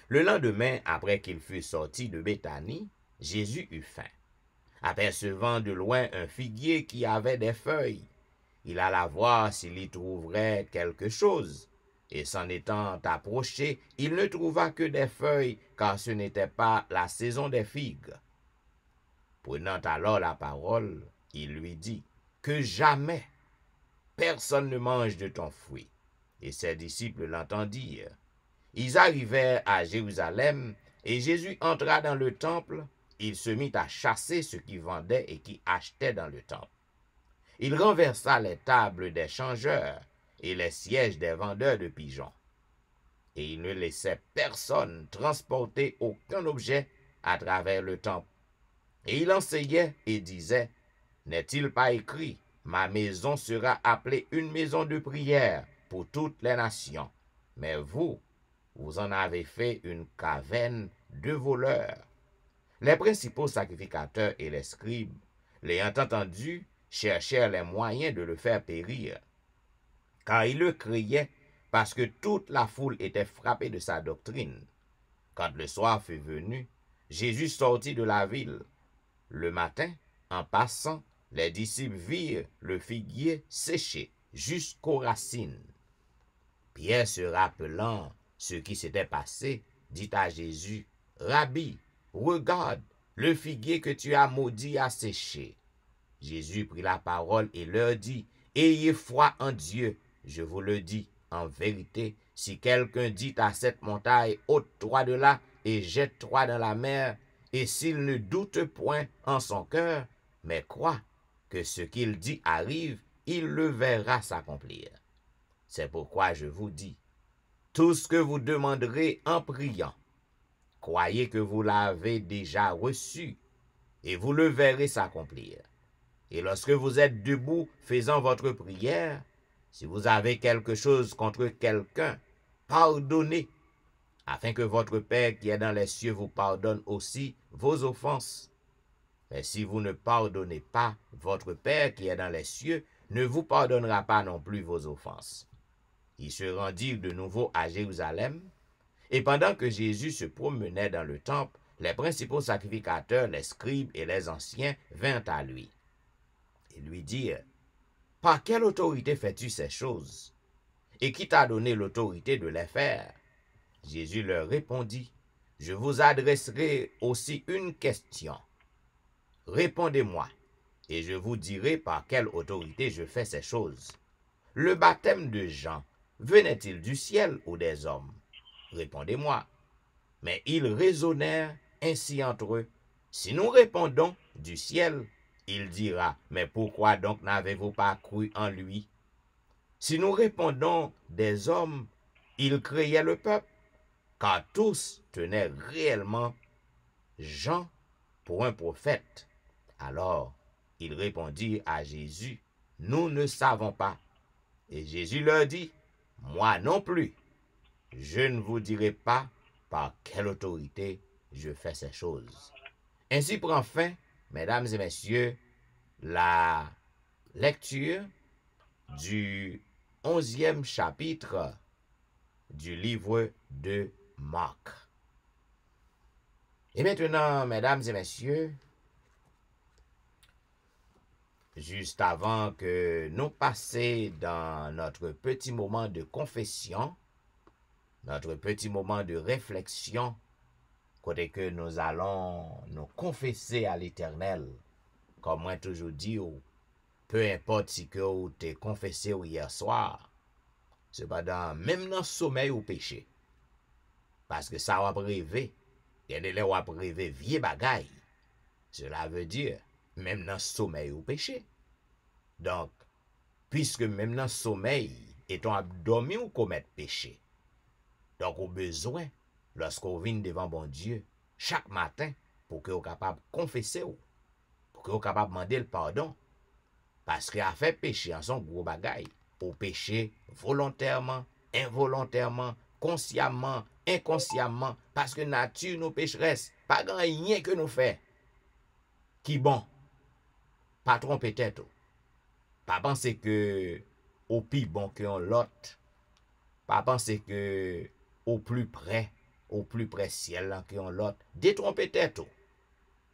Le lendemain, après qu'il fut sorti de Béthanie, Jésus eut faim. Apercevant de loin un figuier qui avait des feuilles, il alla voir s'il y trouverait quelque chose. Et s'en étant approché, il ne trouva que des feuilles, car ce n'était pas la saison des figues. Prenant alors la parole, il lui dit, « Que jamais personne ne mange de ton fruit. » Et ses disciples l'entendirent. Ils arrivèrent à Jérusalem, et Jésus entra dans le temple, il se mit à chasser ceux qui vendaient et qui achetaient dans le temple. Il renversa les tables des changeurs et les sièges des vendeurs de pigeons. Et il ne laissait personne transporter aucun objet à travers le temple. Et il enseignait et disait, « N'est-il pas écrit, ma maison sera appelée une maison de prière pour toutes les nations. Mais vous, vous en avez fait une caverne de voleurs. » Les principaux sacrificateurs et les scribes, l'ayant entendu, cherchèrent les moyens de le faire périr. Car ils le criaient parce que toute la foule était frappée de sa doctrine. Quand le soir fut venu, Jésus sortit de la ville. Le matin, en passant, les disciples virent le figuier séché jusqu'aux racines. Pierre, se rappelant ce qui s'était passé, dit à Jésus, « Rabbi, regarde, le figuier que tu as maudit a séché. » Jésus prit la parole et leur dit, « Ayez foi en Dieu, je vous le dis, en vérité, si quelqu'un dit à cette montagne, ôte-toi de là et jette-toi dans la mer, et s'il ne doute point en son cœur, mais croit que ce qu'il dit arrive, il le verra s'accomplir. C'est pourquoi je vous dis, tout ce que vous demanderez en priant, croyez que vous l'avez déjà reçu, et vous le verrez s'accomplir. Et lorsque vous êtes debout faisant votre prière, si vous avez quelque chose contre quelqu'un, pardonnez, afin que votre Père qui est dans les cieux vous pardonne aussi vos offenses. Mais si vous ne pardonnez pas, votre Père qui est dans les cieux ne vous pardonnera pas non plus vos offenses. » Ils se rendirent de nouveau à Jérusalem, et pendant que Jésus se promenait dans le temple, les principaux sacrificateurs, les scribes et les anciens vinrent à lui. Et lui dirent, « Par quelle autorité fais-tu ces choses? Et qui t'a donné l'autorité de les faire? » Jésus leur répondit, « Je vous adresserai aussi une question. Répondez-moi, et je vous dirai par quelle autorité je fais ces choses. Le baptême de Jean venait-il du ciel ou des hommes? Répondez-moi. » Mais ils raisonnèrent ainsi entre eux. Si nous répondons du ciel, il dira, mais pourquoi donc n'avez-vous pas cru en lui? Si nous répondons des hommes, il craignait le peuple, car tous tenaient réellement Jean pour un prophète. Alors, ils répondirent à Jésus, nous ne savons pas. Et Jésus leur dit, moi non plus, je ne vous dirai pas par quelle autorité je fais ces choses. Ainsi prend fin, mesdames et messieurs, la lecture du 11e chapitre du livre de Marc. Et maintenant, mesdames et messieurs, juste avant que nous passions dans notre petit moment de confession, notre petit moment de réflexion, côté que nous allons nous confesser à l'Éternel, comme moi toujours dit, peu importe si que vous t'es confessé hier soir, cependant, même dans le sommeil ou péché, parce que ça va rêver, il y a des gens qui rêver vieux bagaille, cela veut dire, même dans le sommeil ou péché. Donc, puisque même dans le sommeil, étant dormi ou commettre péché, donc au besoin, lorsqu'on vient devant bon Dieu, chaque matin, pour que vous capable de confesser, pour que vous capable de demander le pardon, parce qu'il a fait péché en son gros bagaille, au péché volontairement, involontairement, consciemment, inconsciemment, parce que nature nous pécheresse, pas grand rien que nous fait, qui bon, pas tromper tête, pas penser que au plus bon que l'autre, pas penser que au plus près ciel que l'autre, détromper tête,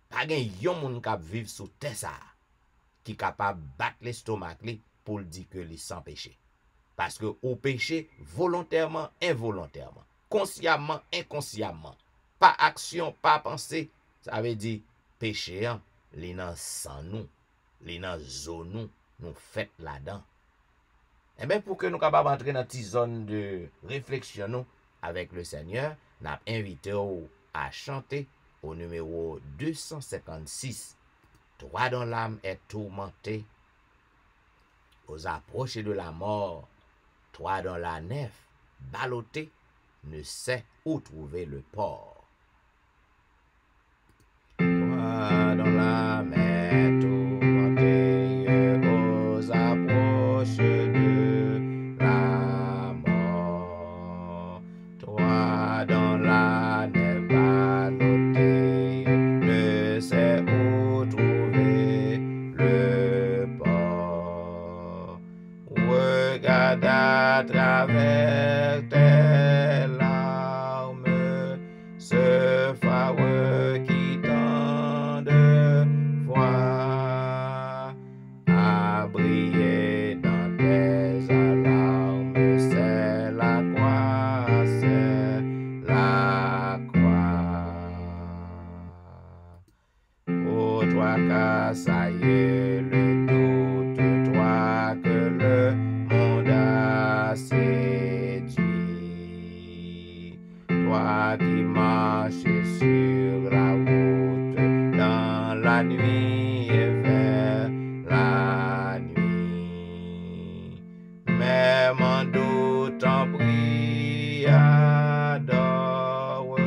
pas grand yon moun kap vivre sous terre ça, qui capable battre l'estomac pour dire que li sans péché. Parce que au péché volontairement, involontairement, consciemment, inconsciemment, pas action, pas pensée, ça veut dire péché, hein, li nan sans nous, li nan zone nous fait là-dedans. Et bien pour que nous capables entrer dans cette zone de réflexion avec le Seigneur, nous invité à chanter au numéro 256. Toi dont l'âme est tourmentée, aux approchés de la mort, toi dont la nef, ballottée, ne sait où trouver le port. Toi dont l'âme est tourmentée, aux approches de la mort, toi dont la nef ballottée, ne sait où trouver le port. Regarde à travers tes larmes ce phare qui tend de voir à briller dans tes alarmes. C'est la croix, c'est la croix. Oh, toi qu'assaillé le doute, toi que le monde a séduit, toi qui marches sur la route dans la nuit et vers la nuit, même en doute en prie, adore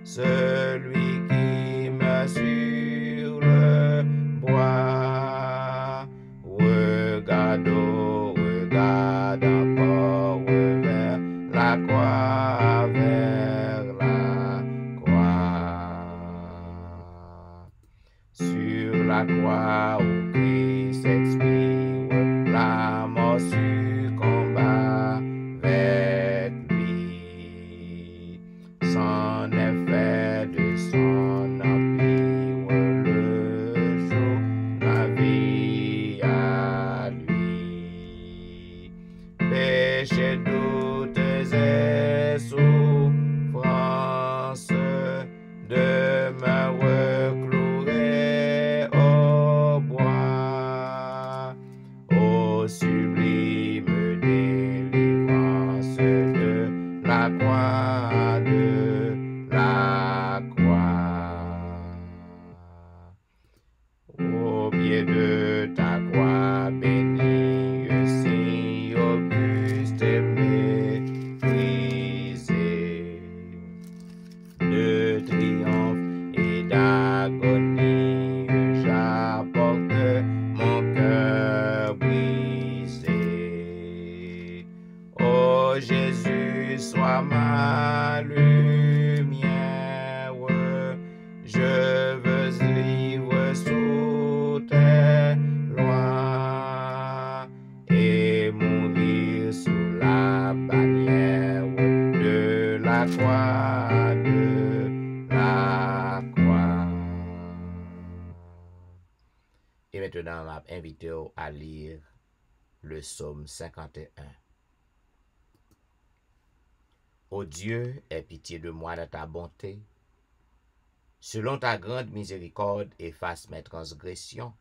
celui qui meurt sur le bois. Regarde, oh, regarde encore vers la croix, vers la croix. Sur la croix où Christ expire, la mort succomba avec lui. C'en est fait de son empire le jour la vie à lui. Péché, doutes et souffrances demeurent cloués au bois. Ô sublime délivrance de la croix, de la croix. Au pied de ta croix bénie, signe auguste et méprisé, de triomphe et d'agonie, j'apporte mon cœur brisé. Ô Jésus, sois ma lumière, je veux vivre sous tes lois et mourir sous la bannière de la croix, de la croix. Et maintenant, on va inviter à lire le psaume 51. Ô Dieu, aie pitié de moi dans ta bonté. Selon ta grande miséricorde, efface mes transgressions.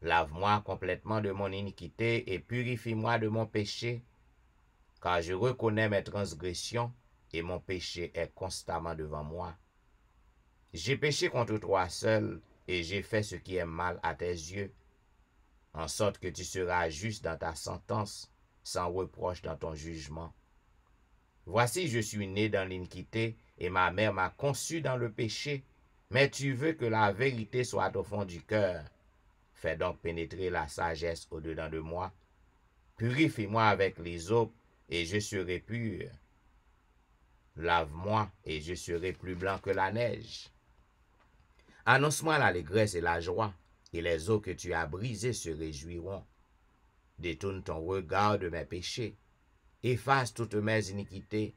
Lave-moi complètement de mon iniquité et purifie-moi de mon péché, car je reconnais mes transgressions et mon péché est constamment devant moi. J'ai péché contre toi seul et j'ai fait ce qui est mal à tes yeux, en sorte que tu seras juste dans ta sentence, sans reproche dans ton jugement. Voici, je suis né dans l'iniquité, et ma mère m'a conçu dans le péché. Mais tu veux que la vérité soit au fond du cœur. Fais donc pénétrer la sagesse au-dedans de moi. Purifie-moi avec l'hysope, et je serai pur. Lave-moi, et je serai plus blanc que la neige. Annonce-moi l'allégresse et la joie, et les eaux que tu as brisées se réjouiront. Détourne ton regard de mes péchés. Efface toutes mes iniquités.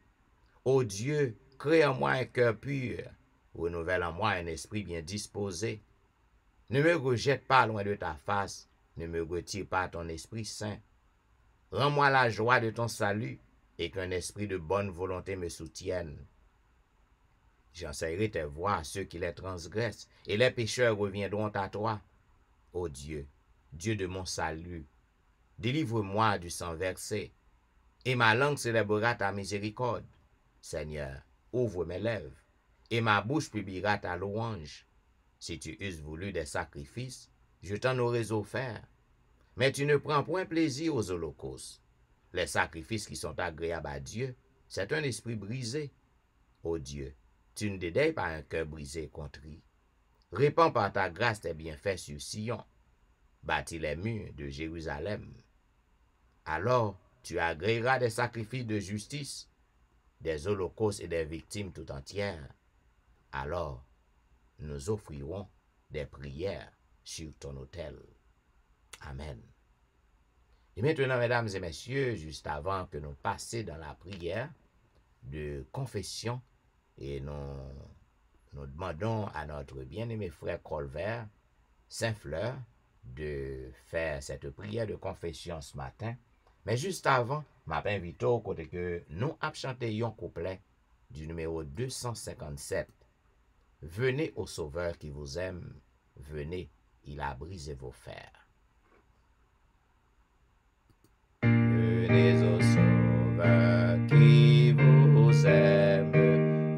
Ô Dieu, crée en moi un cœur pur. Renouvelle en moi un esprit bien disposé. Ne me rejette pas loin de ta face. Ne me retire pas ton Esprit Saint. Rends-moi la joie de ton salut et qu'un esprit de bonne volonté me soutienne. J'enseignerai tes voies à ceux qui les transgressent, et les pécheurs reviendront à toi. Ô Dieu, Dieu de mon salut, délivre-moi du sang versé, et ma langue célébrera ta miséricorde. Seigneur, ouvre mes lèvres, et ma bouche publiera ta louange. Si tu eusses voulu des sacrifices, je t'en aurais offert. Mais tu ne prends point plaisir aux holocaustes. Les sacrifices qui sont agréables à Dieu, c'est un esprit brisé. Ô Dieu, tu ne dédaignes pas un cœur brisé et contrit. Répands par ta grâce tes bienfaits sur Sion. Bâtis les murs de Jérusalem. Alors tu agréeras des sacrifices de justice, des holocaustes et des victimes tout entières. Alors nous offrirons des prières sur ton autel. Amen. Et maintenant, mesdames et messieurs, juste avant que nous passions dans la prière de confession, et nous demandons à notre bien-aimé frère Colbert Saint-Fleur de faire cette prière de confession ce matin. Mais juste avant, je m'invite au côté que nous chantions un couplet du numéro 257. Venez au Sauveur qui vous aime, venez, il a brisé vos fers. Venez au Sauveur qui vous aime,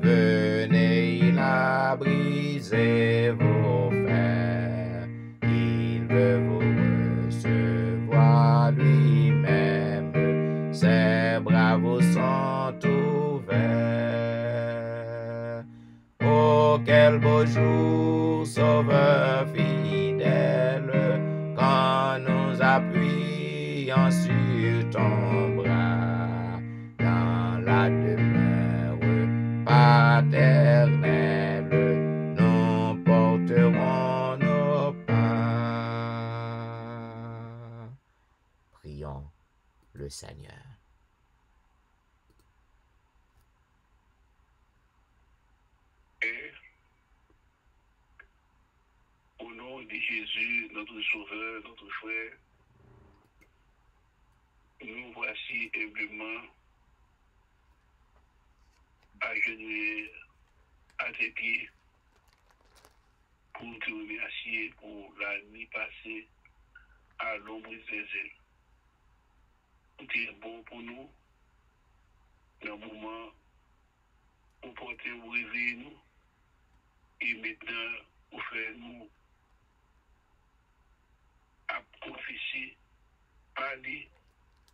venez, il a brisé vos fers. Il veut vous recevoir lui-même, ses bras vous sont ouverts. Oh, quel beau jour, Sauveur fidèle, quand nous appuyons sur ton bras, dans la demeure paternelle, nous porterons nos pas. Prions le Seigneur. Et au nom de Jésus, notre Sauveur, notre frère, nous voici humblement agenouillés à tes pieds pour te remercier pour la nuit passée à l'ombre des ailes. Tu es bon pour nous, dans le moment où porter ou réveiller nous, et maintenant où faire nous à confesser, parler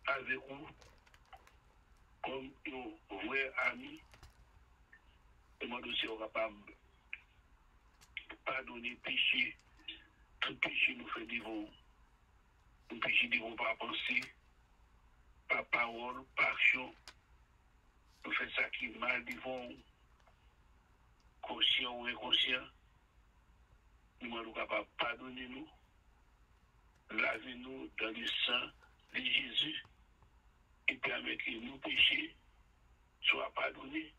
avec vous comme nos vrais amis. Et moi aussi, on est capable de pardonner péché. Tout péché nous fait devant. Nous péché devant par pensée, par parole, par action. Nous faisons ça qui est mal devant, conscient ou inconscient. Nous sommes capables de pardonner nous, laver nous dans le sang de Jésus et permettre que nos péchés soient pardonnés.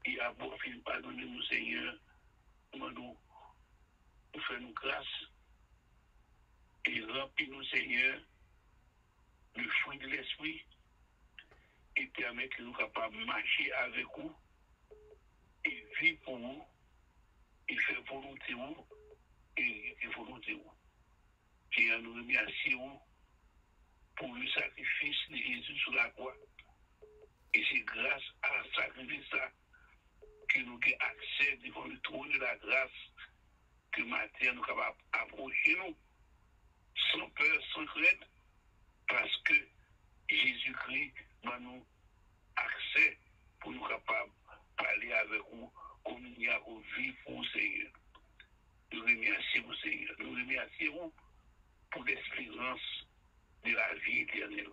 Et à bon fin pardonner nous, Seigneur, nous faisons grâce et remplis nous, Seigneur, le fruit de l'esprit et permettre que nous soyons capables de marcher avec vous et vivre pour vous et faire volonté vous et volonté vous. Seigneur, nous remercions pour le sacrifice de Jésus sur la croix. Et c'est grâce à ce sacrifice que nous avons accès devant le trône de la grâce que matin nous sommes capables d'approcher nous sans peur, sans crainte, parce que Jésus-Christ va nous accès pour nous capables de parler avec vous, communier avec vous, vivre pour vous, Seigneur. Nous remercions vous, Seigneur. Nous remercions vous pour l'espérance de la vie éternelle.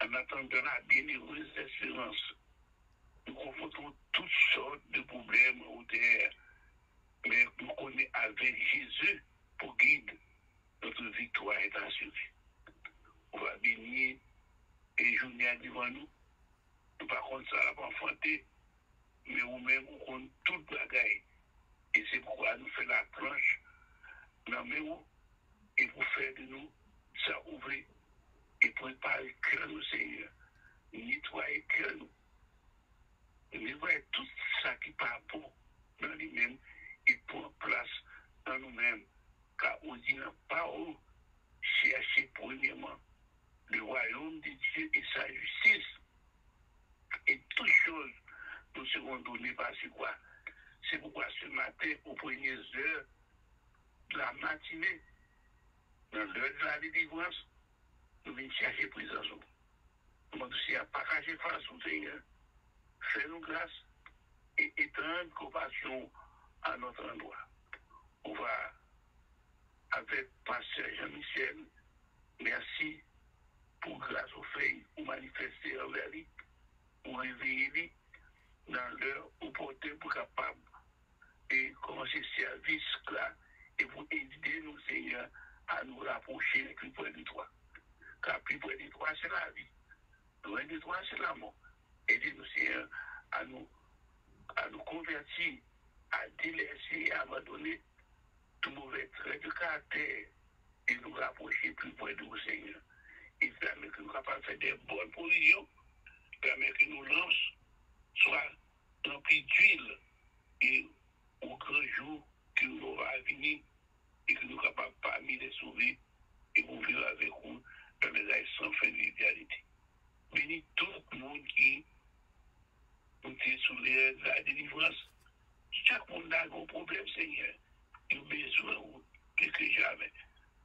En attendant la bienheureuse espérance, nous confrontons toutes sortes de problèmes au terre, mais nous connaissons avec Jésus pour guide. Notre victoire est assurée. On va bénir et journée devant nous. Nous par contre ça va enfanter, mais nous-mêmes on compte toute bagaille. Et c'est pourquoi nous faisons la planche dans nous et pour faire de nous ça ouvrir et préparer le cœur nous, Seigneur. Nettoyer le cœur nous. Nettoyer tout ça qui part pour dans lui-même et pour place dans nous-mêmes. Car on dit dans la parole, chercher premièrement le royaume de Dieu et sa justice. Et toutes choses nous seront données par c'est quoi? C'est pourquoi ce matin, aux premières heures de la matinée, dans l'heure de la délivrance, nous venons chercher présence. Nous demandons pas cacher face au Seigneur. Fais-nous grâce et étendre compassion à notre endroit. On va, avec Pasteur Jean-Michel, merci pour grâce aux faits ou manifester envers lui, pour réveiller lui dans l'heure opportune pour capable et commencer ce service là et pour aider nous, Seigneur, à nous rapprocher plus près de toi. Car plus près de toi, c'est la vie. Loin de toi, c'est la mort. Aidez-nous, Seigneur, à nous convertir, à délaisser et à abandonner tout mauvais trait de caractère et nous rapprocher plus près de vous, Seigneur. Et permet que nous soyons capables de faire des bonnes provisions, permet que nos lances soient remplies d'huile et au grand jour que nous aurons à venir et que nous sommes capables parmi les sauver et pour vivre avec vous dans les ailes sans fin de l'éternité. Bénis tout le monde qui est sous la délivrance. Chaque monde a un problème, Seigneur. Il a besoin plus que jamais.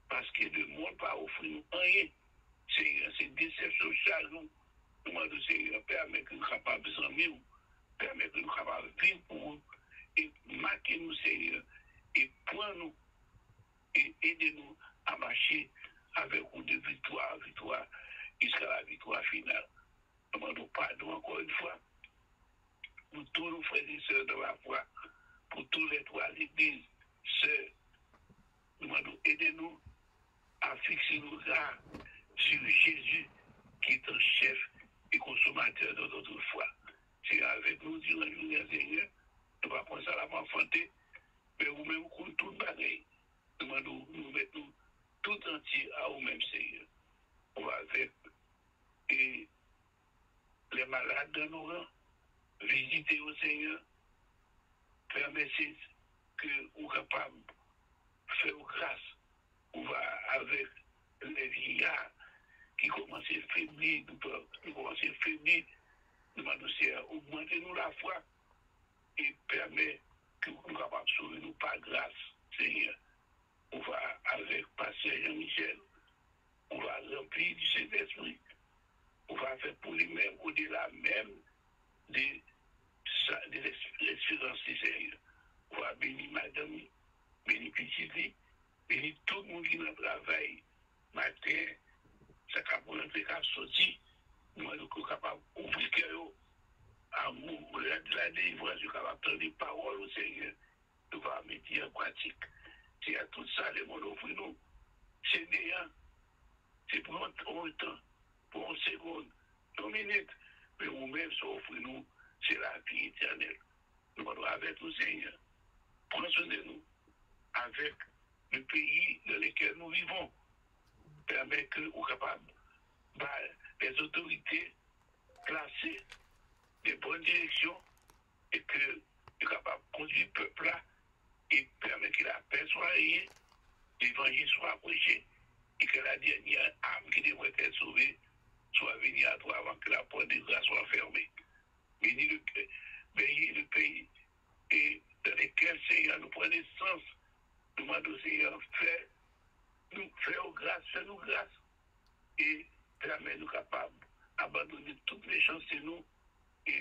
Parce que le monde ne va pas offrir rien. Seigneur, c'est déception chaque jour. Nous demandons, Seigneur, permet que nous soyons capables de s'en vivre, permet que nous soyons capables de vivre pour vous, et marquez nous, Seigneur, et prends-nous, et aidez-nous à marcher avec vous de victoire en victoire, jusqu'à la victoire finale. Nous demandons pardon encore une fois, pour tous nos frères et sœurs de la foi, pour tous les trois l'église, sœurs. Nous demandons, aidez-nous à fixer nos regards sur Jésus, qui est un chef et consommateur de notre foi. C'est avec nous, durant la journée, Seigneur, nous ne pouvons pas penser à la m'enfanter, mais vous-même, vous tout pareil. Nous demandons, nous mettons tout entier à vous-même, Seigneur. On va avec et les malades dans nos rangs, visiter au Seigneur, permettez que nous soyons capables de faire grâce. On va avec les vieillards qui commencent à faiblir, nous commençons à faiblir, nous demandons à augmenter nous la foi et permet que nous soyons capables de sauver nous par grâce, Seigneur. On va avec Pasteur Jean-Michel, on va remplir du Saint-Esprit, on va faire pour lui-même, au-delà même de l'espérance du Seigneur. On va bénir madame, bénir petit, bénir tout le monde qui nous travaille, matin, ça capable de faire sortir, nous sommes capables d'ouvrir le cœur, amour, la délivrance, nous sommes capables de donner parole au Seigneur, nous allons mettre en pratique. C'est à tout ça, les mondes offrent nous. C'est néant. C'est pour un temps, pour une seconde, 2 minutes. Mais vous-même, ça offre nous, c'est la vie éternelle. Nous allons avec nous, Seigneur. Prends soin de nous. Avec le pays dans lequel nous vivons. Permet que nous soyons capables, les autorités, placer des bonnes directions et que nous soyons capables de conduire le peuple là et permet que la paix soit ayée, l'évangile soit prêché et que la dernière âme qui devrait être sauvée soit venue à toi avant que la porte de grâce soit fermée. Bénis le pays et dans lequel Seigneur nous prend naissance. Nous demandons Seigneur, fais-nous grâce et permets-nous capables d'abandonner toutes les chances de nous et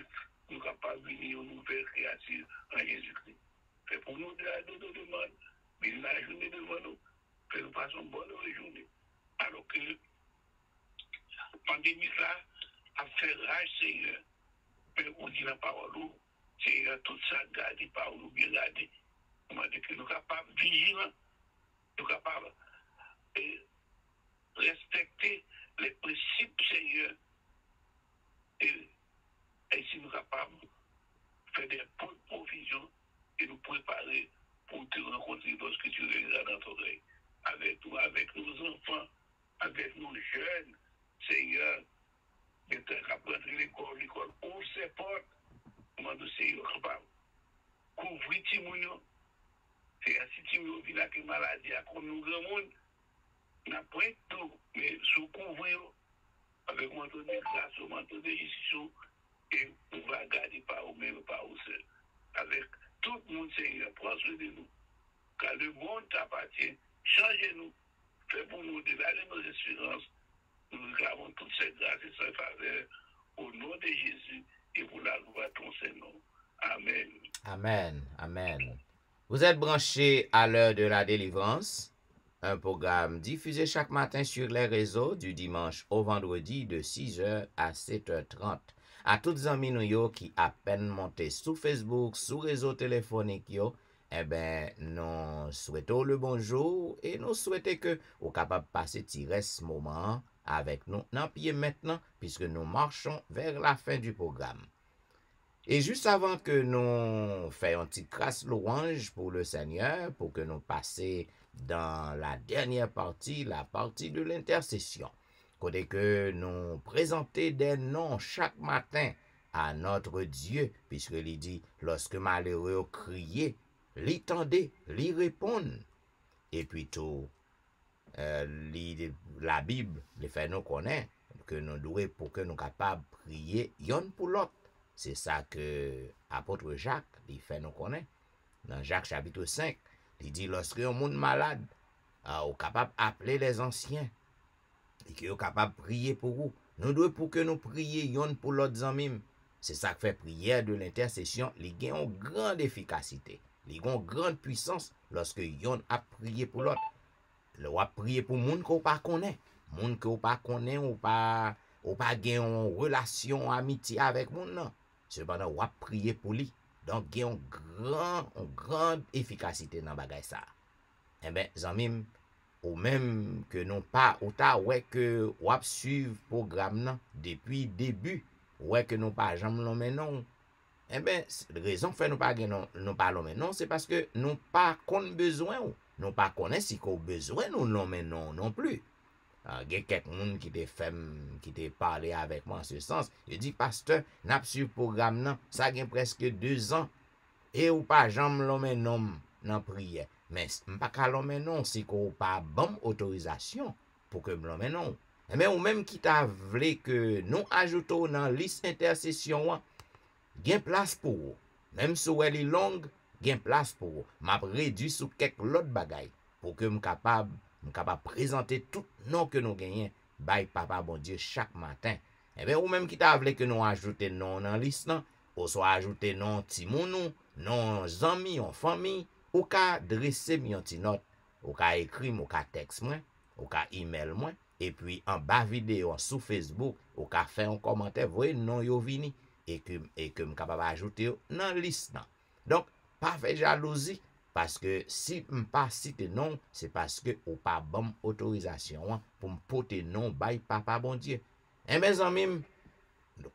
nous capables de venir aux nouvelles créatures en Jésus-Christ. Fais pour nous de la demande, mais la journée devant nous, fais-nous passer une bonne journée. Alors que la pandémie là a fait rage, Seigneur, mais on dit la parole, Seigneur, tout ça gardé par nous, bien gardé. On m'a dit que nous sommes capables de vigilants, nous sommes capables de respecter les principes, Seigneur, et si nous sommes capables de faire des bonnes provisions et nous préparer pour te rencontrer lorsque tu regardes dans ton oreille. Avec nous, avec nos enfants, avec nos jeunes, Seigneur, de te rappeler l'école, ouvre ses portes, nous demandons, Seigneur, capable. Couvrir Timounio, c'est si Timounio vit avec maladie, comme nous, grand monde, n'a pas tout, mais sous couvrir, avec mon ton de grâce, mon ton de justice, et on va garder par vous-même, par vous seul. Avec tout le monde, Seigneur, prends soin de nous. Car le monde t'appartient. Changez-nous. Fais pour nous dévaler nos espérances. Nous gravons toutes ces grâces et ces faveurs au nom de Jésus et pour la gloire de ton Seigneur. Amen. Amen. Amen. Vous êtes branchés à l'heure de la délivrance, un programme diffusé chaque matin sur les réseaux du dimanche au vendredi de 6h à 7h30. À toutes les amis nous qui à peine monté sur Facebook, sur réseau téléphonique yo, eh ben, nous souhaitons le bonjour et nous souhaitons que vous capable de passer ce moment avec nous dans pied maintenant, puisque nous marchons vers la fin du programme. Et juste avant que nous fassions un petit crasse louange pour le Seigneur, pour que nous passions dans la dernière partie, la partie de l'intercession, côté que nous présentons des noms chaque matin à notre Dieu, puisque il dit, lorsque malheureux criait, l'y tendait, l'y répondent. Et puis tout, la Bible les fait nous connaître que nous devons pour que nous capables de prier yon pour l'autre. C'est ça que apôtre Jacques il fait nous connaître. Dans Jacques chapitre 5, il dit lorsque un monde malade, est capable d'appeler les anciens et qui est capable de prier pour vous. Nous devons pour que nous prions yon pour l'autre amis. C'est ça que fait prière de l'intercession, il a une grande efficacité, il a une grande puissance lorsque yon a prié pour l'autre. Le a prier pour moun qu'on pas connaît, moun qu'on pas connaît ou pas gen une relation amitié avec moun non. Cependant on a prier pour lui. Donc il y a une grande efficacité dans bagay ça. Eh ben zanmim ou même que non pas ou ta ouais que ou a suivre programme nan depuis début, ouais que non pas jamais l'homme non. Eh ben raison fait nous pas non pas l'homme non, c'est parce que nous pas qu'on besoin ou nous pas connaît si qu'on besoin nous l'homme non plus. Il y a quelqu'un qui te parlé avec moi en ce sens. Il dit, pasteur, n'a sur programme non, ça gagne presque 2 ans. Et ou pas jamais l'homme non dans prière. Mais pas qu'à l'homme non, c'est qu'on pas bonne autorisation pour que l'homme non. Mais ou même qui t'a voulu que nous ajoutons dans liste intercession, gagne place pour vous. Même si elle est longue, gagne place pour vous. M'a réduit sur quelques autres bagailles pour que nous capable présenter tout nom que nous gagnons by papa bon Dieu chaque matin. Et bien ou même qui t'a voulu que nous ajouter non dans liste là, ou soit ajouter non timounou, non amis, en famille, ou ka dresser mi un petit note, ou ka écrire ou ka texte moi, ou ka email moi, et puis en bas vidéo sur Facebook, ou ka faire un commentaire, voyez non yo vini et que me capable ajouter dans liste là. Donc pas faire jalousie. Parce que si je ne pas citer non, c'est parce que ou pas bonne autorisation pour me porter non by papa bon Dieu. Et mes amis,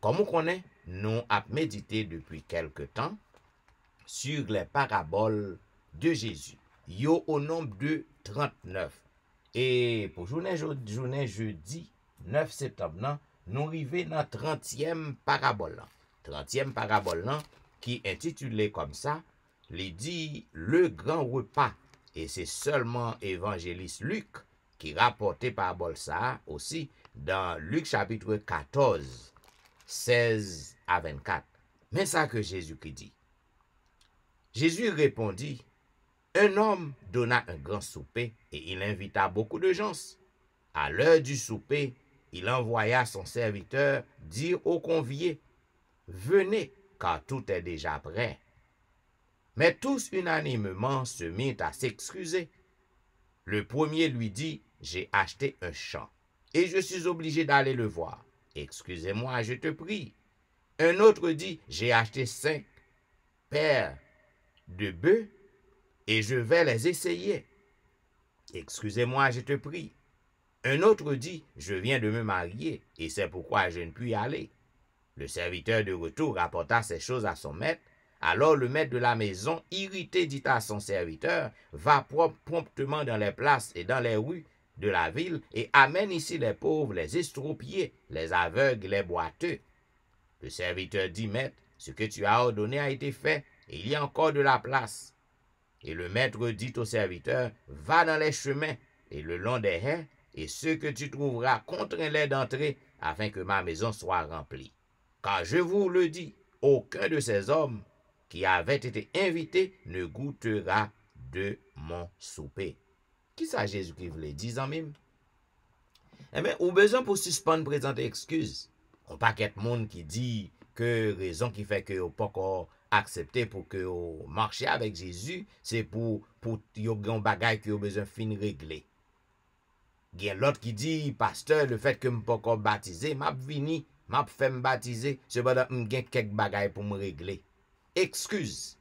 comme on connaît, nous avons médité depuis quelque temps sur les paraboles de Jésus. Yo au nombre de 39. Et pour journée jeudi 9 septembre, nous arrivons dans 30e parabole. 30e parabole qui est intitulée comme ça. Il dit le grand repas, et c'est seulement évangéliste Luc qui rapportait parabole ça aussi dans Luc chapitre 14, 16 à 24. Mais ça que Jésus qui dit. Jésus répondit, un homme donna un grand souper et il invita beaucoup de gens. À l'heure du souper, il envoya son serviteur dire aux conviés, venez car tout est déjà prêt. Mais tous unanimement se mirent à s'excuser. Le premier lui dit, j'ai acheté un champ et je suis obligé d'aller le voir. Excusez-moi, je te prie. Un autre dit, j'ai acheté 5 paires de bœufs et je vais les essayer. Excusez-moi, je te prie. Un autre dit, je viens de me marier et c'est pourquoi je ne puis y aller. Le serviteur de retour rapporta ces choses à son maître. Alors le maître de la maison, irrité, dit à son serviteur, va promptement dans les places et dans les rues de la ville et amène ici les pauvres, les estropiés, les aveugles, les boiteux. Le serviteur dit, maître, ce que tu as ordonné a été fait et il y a encore de la place. Et le maître dit au serviteur, va dans les chemins et le long des haies et ceux que tu trouveras, contrains-les d'entrer afin que ma maison soit remplie. Car je vous le dis, aucun de ces hommes qui avait été invité ne goûtera de mon souper. Qui ça Jésus-Christ voulait dire, même? Eh bien, ou besoin pour suspendre présenter excuse. On pas qu'être monde qui dit que raison qui fait que pas encore accepté pour que marcher avec Jésus, c'est pour yo grand bagay que yo besoin fin régler. Gen l'autre qui dit pasteur le fait que me pas encore baptisé, m'a vini, m'a fait me baptiser, cependant m'gen quelques bagay pour me régler. Excuse.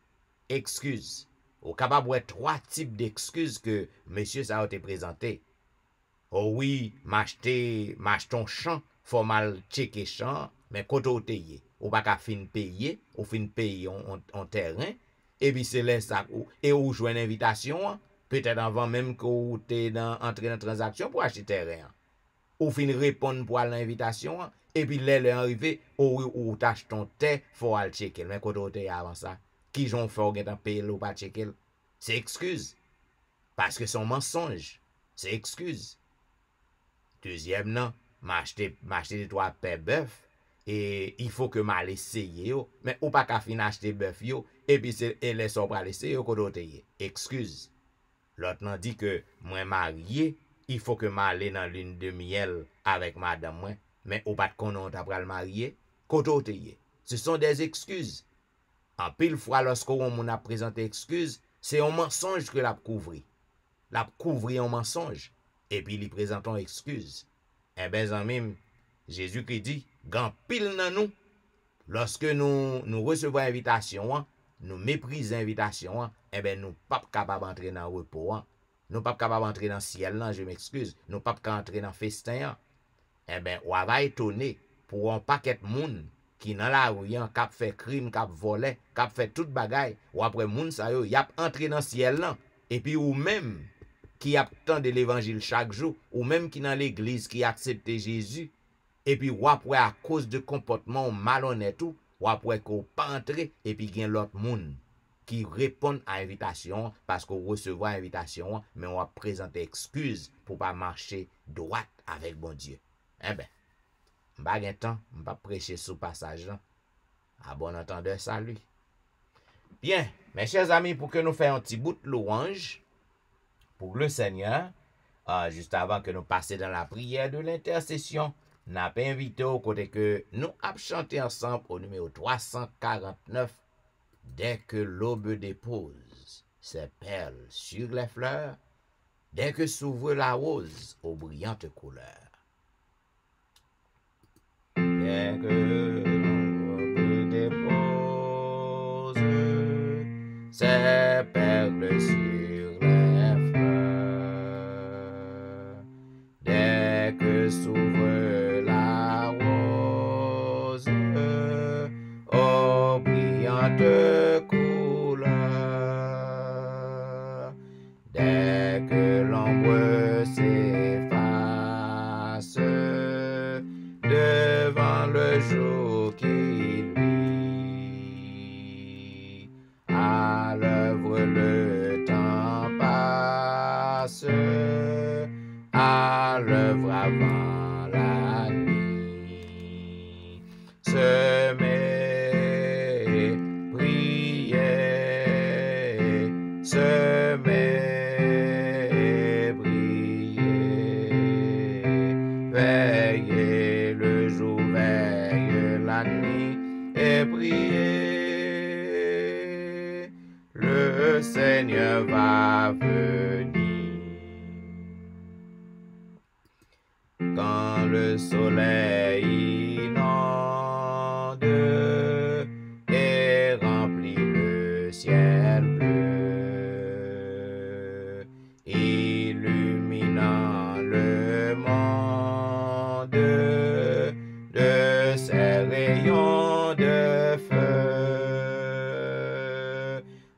Ou capable de trois types d'excuses que monsieur ça a été présenté. Oh oui, m'acheton champ, faut mal checker champ, mais quand on paye, ou pas qu'à fin payer, ou fin payer en terrain, et puis c'est là ça, et ou jouer une invitation, peut-être avant même que vous êtes entré dans transaction pour acheter terrain. Ou fin répondre pour l'invitation, et puis là, l'arrivée, ou t'achètes ton terre, faut aller checker, mais quand on paye avant ça, qui j'en fait ou t'en payer ou pas checker, c'est excuse. Parce que son mensonge, c'est excuse. Deuxième, non, m'acheter des trois paires bœuf et il faut que m'a essayer yo, mais ou pas qu'à fin acheter bœuf yo et puis c'est les sont pas essayer yo côté. Excuse. L'autre nan dit que moi marié, il faut que m'a aller dans lune de miel avec madame moi, mais ou pas qu'on t'a pral marier côté. Ce sont des excuses. En pile fois lorsqu'on a présenté excuse, c'est un mensonge que l'a couvri. L'a couvri un mensonge. Et puis, il présente une excuse. Eh bien, zanmim, Jésus-Christ dit, grand pile dans nous, lorsque nous recevons l'invitation, nous méprisons l'invitation, eh bien, nous ne sommes pas capables d'entrer dans le repos. Nous ne sommes pas capables d'entrer dans le ciel, je m'excuse. Nous ne sommes pas capables d'entrer dans le festin. Eh bien, on va étonner pour un paquet de monde qui dans la rue, qui a fait crime, qui a volé, qui a fait toute bagaille, ou après, moun sa yo, y a entré dans le ciel, et puis, ou même, qui attendent l'évangile chaque jour, ou même qui dans l'église qui accepte Jésus, et puis ou après à cause de comportement malhonnête ou après qu'on pas entrer, et puis il y a l'autre monde qui répond à l'invitation parce qu'on recevra l'invitation, mais on va présenter excuse pour pas marcher droit avec bon Dieu. Eh ben, m'pa gen temps, m'pa prêcher sous passage là. À bon entendeur, salut. Bien, mes chers amis, pour que nous fassions un petit bout de louange pour le Seigneur, juste avant que nous passions dans la prière de l'intercession, nous avons invité au côté que nous avons chanté ensemble au numéro 349, dès que l'aube dépose ses perles sur les fleurs, dès que s'ouvre la rose aux brillantes couleurs. Dès que l'aube dépose ses perles sur les fleurs, dès que s'ouvre la rose aux brillantes couleurs, dès que l'ombre s'efface devant le jour qui luit, à l'œuvre le temps passe, à l'œuvre avant la nuit. Semer, prier, semer, prier, veiller le jour, veille la nuit, et prier, le Seigneur va venir. Quand le soleil inonde et remplit le ciel bleu, illuminant le monde de ses rayons de feu,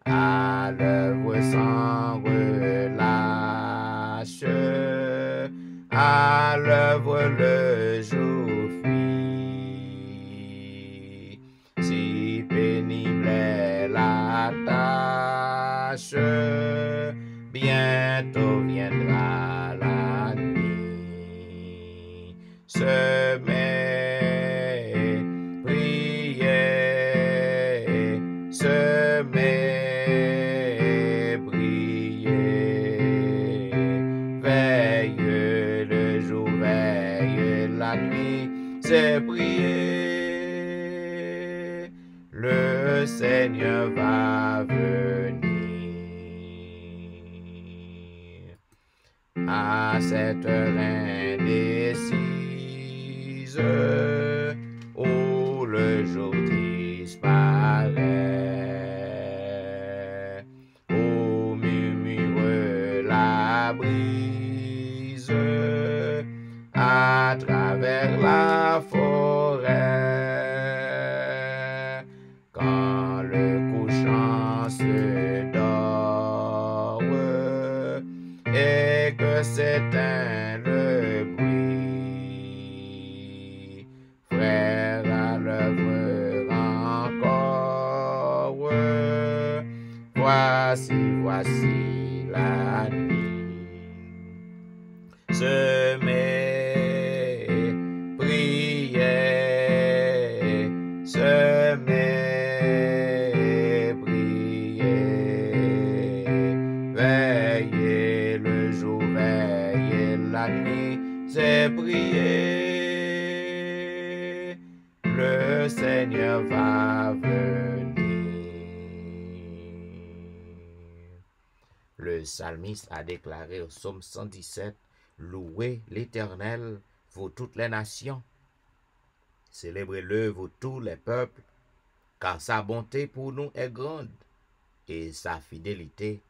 à l'œuvre sans relâche, à l'œuvre le jour fuit. Si pénible est la tâche, bientôt viendra la nuit. Semer, prier, semer, à cette heure indécise où le jour disparaît, où murmure la brise à travers la forêt, quand le couchant se dort et que s'éteint le bruit, frère à l'œuvre encore, voici la nuit. Semez, priez, semez, priez, veillez le jour, veillez la nuit, c'est prier, le Seigneur va venir. Le psalmiste a déclaré au psaume 117, « Louez l'Éternel, vous toutes les nations. Célébrez-le, vous tous les peuples, car sa bonté pour nous est grande et sa fidélité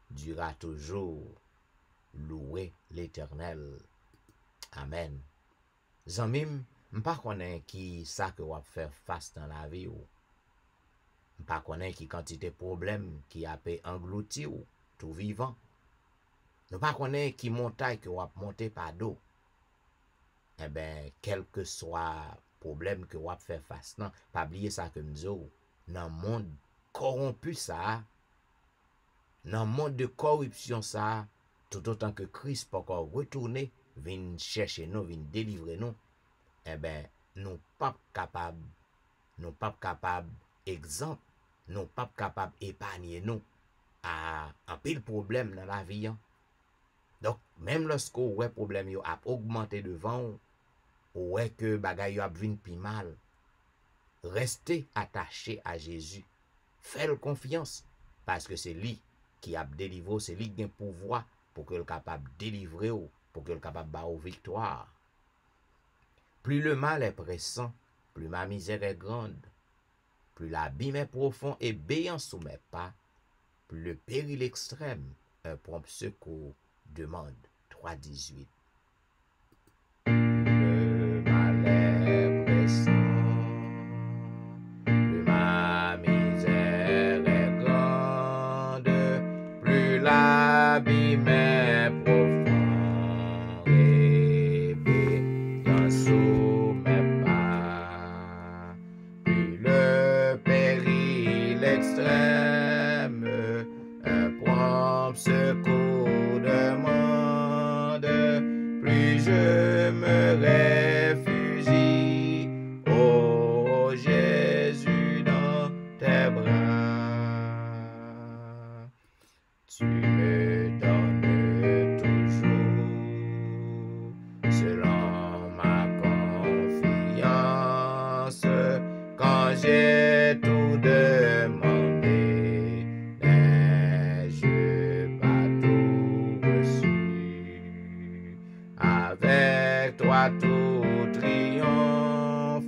durera toujours. Louez l'Éternel. » Amen. Zanmim, m'pa konnen ki sa que wap faire face dans la vie ou. M'pa konnen ki quantité problème qui a pe englouti ou tout vivant. Nous pas connaître qui montagne que wap monter par dos. Eh ben, quel que soit problème que wap faire face, non, pas oublier ça que nous dans le monde corrompu ça, dans le monde de corruption ça, tout autant que Christ peut encore retourner, vient chercher nous, vient délivrer nous, eh ben, nous pas capables, exemple, nous pas capables épargner nous à un pile problème dans la vie. Donc, même lorsque vous avez problème yo a augmenté devant, ou est que bagay yo a vin pi mal, restez attaché à Jésus. Faites confiance, parce que c'est lui qui a délivré, c'est lui qui a pouvoir pour qu'il soit capable de délivrer, pour qu'il soit capable de faire victoire. Plus le mal est pressant, plus ma misère est grande, plus l'abîme est profond et béant sous mes pas, plus le péril extrême, un prompt secours demande. 3:18. Le mal est pressant, plus ma misère est grande, plus l'abîme est profond et béant sous mes pas, plus le péril extrême, un prompt secours demande, plus je me réfugie, ô Jésus, dans tes bras. Tu me donnes toujours, selon ma confiance, quand j'ai tout demandé, mais je pas tout reçu. Avec toi tout triomphe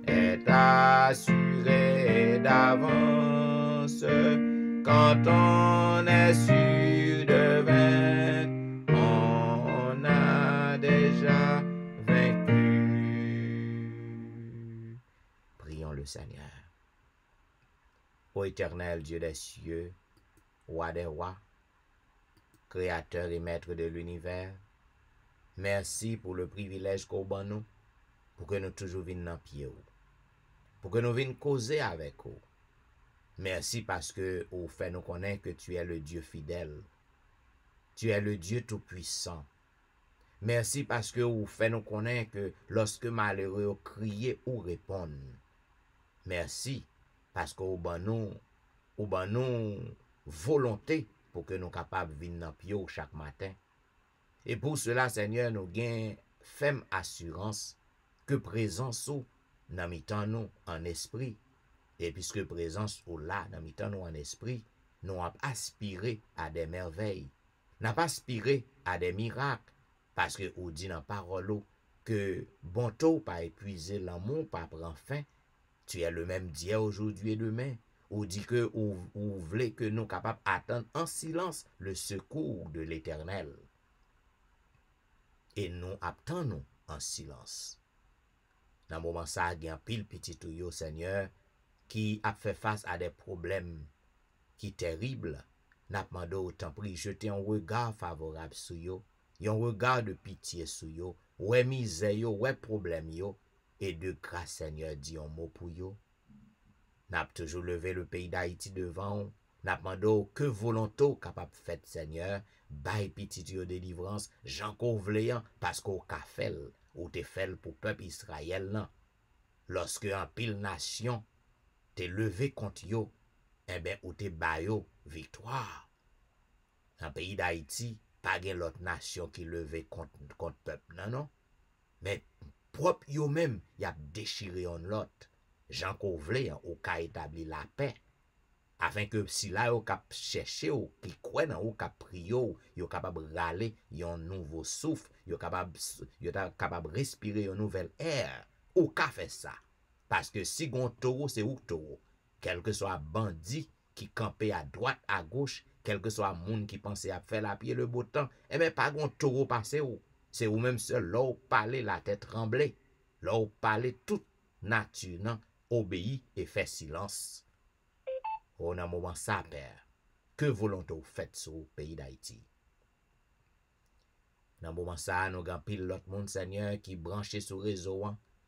est assuré d'avance, quand on est sûr de vaincre, on a déjà vaincu. Prions le Seigneur. Ô éternel Dieu des cieux, roi des rois, créateur et maître de l'univers, merci pour le privilège qu'on ban nous, pour que nous toujours venions dans pied, pour que nous venions causer avec vous. Merci parce que vous fait nous connaître que tu es le Dieu fidèle, tu es le Dieu tout-puissant. Merci parce que vous fait nous connaître que lorsque malheureux crier ou répondre. Merci parce que vous ban nous volonté pour que nous capables de venir dans pied chaque matin. Et pour cela, Seigneur, nous gagnons ferme assurance que présence ou dans mi-temps nous en esprit. Et puisque présence ou là dans mi-temps nous en esprit, nous avons aspiré à des merveilles. n'a pas aspiré à des miracles. Parce que ou dit dans parole que bon tôt pas épuisé l'amour, pas prendre fin. Tu es le même d'hier, aujourd'hui et demain. Ou dit que ou voulez que nous capables d'attendre en silence le secours de l'Éternel. Et nous attendons en silence. Dans le moment ça, il y a un pile petit tuyau, Seigneur, qui a fait face à des problèmes qui terribles. N'a demandé autant pris jeter un regard favorable sur yo, un regard de pitié sur yo, ouais misère yo, ouais problème yo, et de grâce Seigneur dit un mot pour yo. N'a toujours levé le pays d'Haïti devant, n'a demandé que volonté capable fait Seigneur, bail petit yo délivrance, Jean Kovléan, parce qu'au kafel, ou te fait pour peuple Israël là. Lorsque en pile nation te levé contre yo, eh ben ou te bayo victoire. Dans le pays d'Haïti, pas gen l'autre nation qui levé contre peuple, non. Mais propre yo même, y a déchiré en l'autre. Jean Kovlé, ou ka établi la paix. Afin que si là yo kap chercher ou qui croit dans ou kap priyo, yo capable râler yon nouveau souffle, yo capable respirer un nouvel air. Ou ka fait ça. Parce que si gon taureau, c'est ou taureau. Quel que soit bandit qui campait à droite, à gauche, quel que soit moun qui pensait à faire la pied le beau temps, eh bien, pas gon taureau passé ou. C'est ou même seul, là où parler la tête tremblée. Là où parler toute nature, non, obéit et fait silence. On a un moment ça, Père. Que volonté vous faites sur le pays d'Haïti? Dans le moment ça, nous avons pile l'autre monde, Seigneur, qui branché sur le réseau,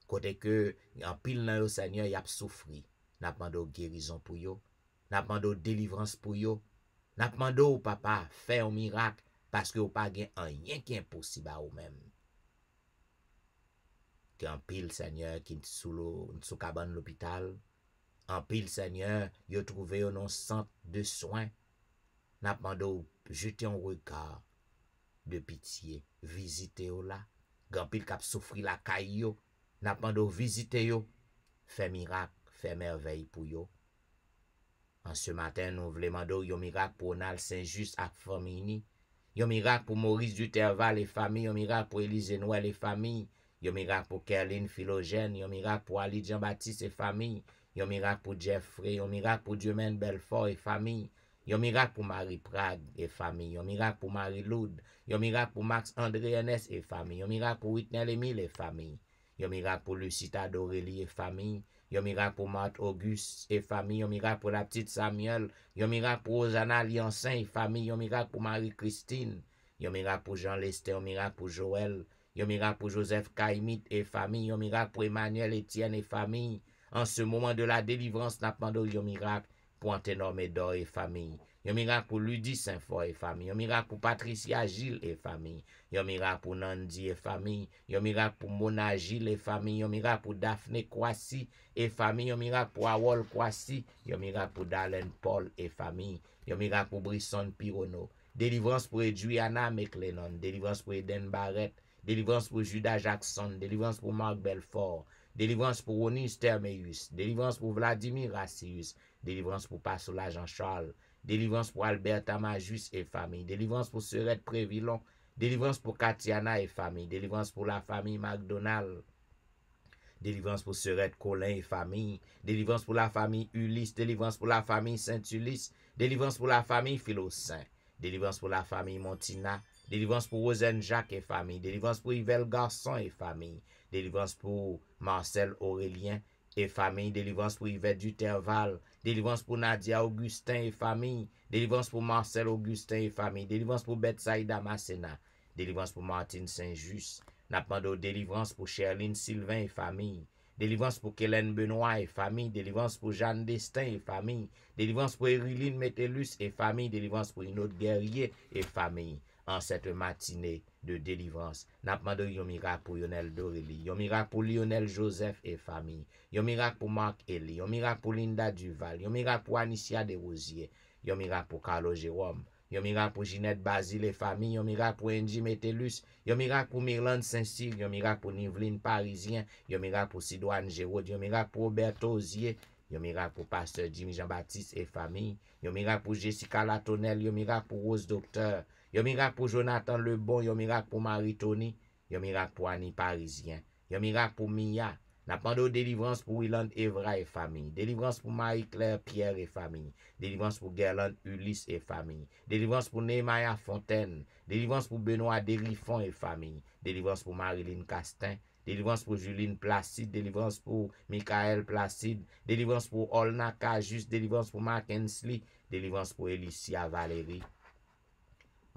côté que, en pile dans le Seigneur, il a souffri. N'a demandé guérison pour yo, n'a demandé délivrance pour yo, n'a demandé au papa faire un miracle parce que ou pas gen rien qui est impossible à ou même. En pile Seigneur qui sous cabane l'hôpital, en pile Seigneur, yo trouvé un centre de soins. N'a demandé jeter un regard de pitié, visiter yo là, en pile k'ap souffri la caille yo, n'a demandé visiter yo, fait miracle, fait merveille pour yo. En ce matin, nous voulons demander un miracle pour Nal Saint-Just et famille. Un miracle pour Maurice Duterval et famille. Un miracle pour Élise Noël et famille. Un miracle pour Kerline Philogène. Un miracle pour Ali Jean-Baptiste et famille. Un miracle pour Jeffrey. Un miracle pour Dieumaine Belfort et famille. Un miracle pour Marie Prague et famille. Un miracle pour Marie Loud. Un miracle pour Max André Ernest et famille. Un miracle pour Whitney Emile et famille. Un miracle pour Lucita d'Aurélie et famille. Un miracle pour Marthe Auguste et famille. Un miracle pour la petite Samuel. Un miracle pour Rosanna Liancin et famille. Un miracle pour Marie-Christine. Un miracle pour Jean Lester. Un miracle pour Joël. Un miracle pour Joseph Kaimit et famille. Un miracle pour Emmanuel Etienne et famille. En ce moment de la délivrance, n'a pas un miracle pour Anténor Médor et famille. Un miracle pour Ludie Saint-Fort et famille. Un miracle pour Patricia Gilles et famille. Un miracle pour Nandi et famille. Un miracle pour Mona Gilles et famille. Un miracle pour Daphné Kwasi et famille. Un miracle pour Awol Kwasi. Un miracle pour Darlene Paul et famille. Un miracle pour Brisson Pirono. Délivrance pour Edwiana McLennan. Délivrance pour Eden Barrett. Délivrance pour Judas Jackson. Délivrance pour Marc Belfort. Délivrance pour Onis Termeus. Délivrance pour Vladimir Rassius. Délivrance pour Pasola Jean-Charles. Délivrance pour Alberta Majus et famille. Délivrance pour Serette Prévillon. Délivrance pour Katiana et famille. Délivrance pour la famille McDonald. Délivrance pour Serette Colin et famille. Délivrance pour la famille Ulysse. Délivrance pour la famille Saint-Ulysse. Délivrance pour la famille Philosaint. Délivrance pour la famille Montina. Délivrance pour Rosen Jacques et famille. Délivrance pour Yvel Garçon et famille. Délivrance pour Marcel Aurélien et famille. Délivrance pour Yvette Duterval. Délivrance pour Nadia Augustin et famille. Délivrance pour Marcel Augustin et famille. Délivrance pour Betsaïda Massena. Délivrance pour Martine Saint-Just. N'a pas de délivrance pour Cherline Sylvain et famille. Délivrance pour Kélène Benoît et famille. Délivrance pour Jeanne Destin et famille. Délivrance pour Eriline Métellus et famille. Délivrance pour une autre guerrier et famille. En cette matinée de délivrance, n'a pas de miracle pour Lionel Dorelli, un miracle pour Lionel Joseph et famille, un miracle pour Marc Eli, un miracle pour Linda Duval, un miracle pour Anicia Desrosiers, un miracle pour Carlo Jérôme, un miracle pour Ginette Basile et famille, un miracle pour Angie Métellus, un miracle pour Myrlande Saint-Cyr, un miracle pour Niveline Parisien, un miracle pour Sidoine Géraud, un miracle pour Roberto Ozier, un miracle pour Pasteur Jimmy Jean-Baptiste et famille, un miracle pour Jessica Latonnel, un miracle pour Rose Docteur, Yon miracle pour Jonathan Lebon, yon miracle pour Marie-Tony, yon miracle pour Annie Parisien, yon miracle pour Mia. N'a demandé délivrance pour Willand Evra et famille, délivrance pour Marie-Claire Pierre et famille, délivrance pour Gerland Ulysse et famille, délivrance pour Nehemiah Fontaine, délivrance pour Benoît Derifon et famille, délivrance pour Marilyn Castin, délivrance pour Juline Placide, délivrance pour Michael Placide, délivrance pour Olna Cajus, délivrance pour Mark Hensley, délivrance pour Elicia Valérie.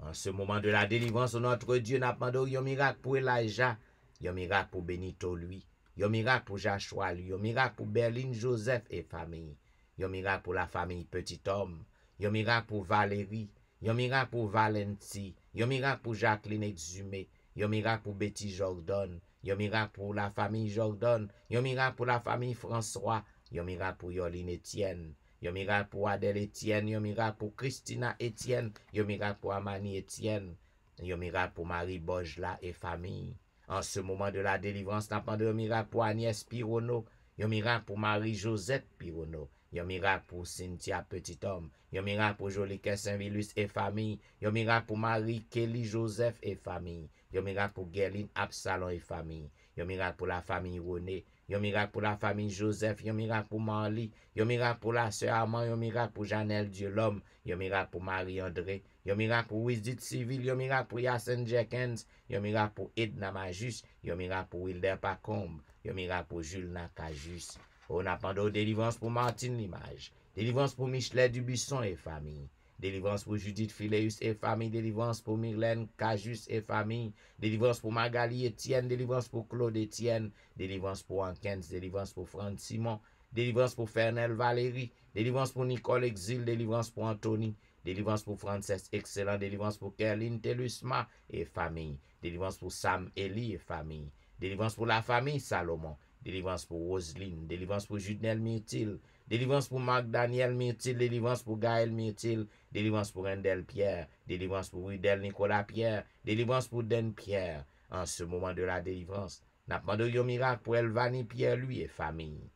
En ce moment de la délivrance, notre Dieu n'a demandé un miracle pour Elijah, un miracle pour Benito lui, un miracle pour Joshua lui, un miracle pour Berlin Joseph et famille, un miracle pour la famille Petit Homme, un miracle pour Valérie, un miracle pour Valenti, un miracle pour Jacqueline Exhumé, un miracle pour Betty Jordan, un miracle pour la famille Jordan, un miracle pour la famille François, un miracle pour Yoline Etienne, un miracle pour Adèle Etienne, un miracle pour Christina Etienne, un miracle pour Amani Etienne, un miracle pour Marie Bojla et famille. En ce moment de la délivrance, n'a pas de miracle pour Agnès Pirono, un miracle pour Marie-Josette Pirono, un miracle pour Cynthia Petit-Homme, un miracle pour Joliquet Saint-Vilus et famille, un miracle pour Marie Kelly Joseph et famille, un miracle pour Gerline Absalon et famille, un miracle pour la famille René, un miracle pour la famille Joseph, un miracle pour Marly, un miracle pour la sœur Armand, un miracle pour Janelle Dieu l'homme, un miracle pour Marie-André, un miracle pour Wisit Civil, un miracle pour Yassen Jenkins, un miracle pour Edna Majus, un miracle pour Wilder Pacombe, un miracle pour Jules Nakajus. On a pendant délivrance pour Martine Limage, délivrance pour Michelet Dubuisson et famille, délivrance pour Judith Phileus et famille, délivrance pour Myrlène Cajus et famille, délivrance pour Magali Etienne, délivrance pour Claude Etienne, délivrance pour Ankens, délivrance pour Franck Simon, délivrance pour Fernel Valérie, délivrance pour Nicole Exil, délivrance pour Anthony, délivrance pour Frances Excellent, délivrance pour Kerline Telusma et famille, délivrance pour Sam Eli et famille, délivrance pour la famille Salomon, délivrance pour Roselyne, délivrance pour Judnel Myrtil, délivrance pour Marc Daniel Myrtil, délivrance pour Gaël Myrtil, délivrance pour Rendel Pierre, délivrance pour Ridel Nicolas Pierre, délivrance pour Den Pierre. En ce moment de la délivrance, n'a demandé un miracle pour Elvani Pierre lui et famille.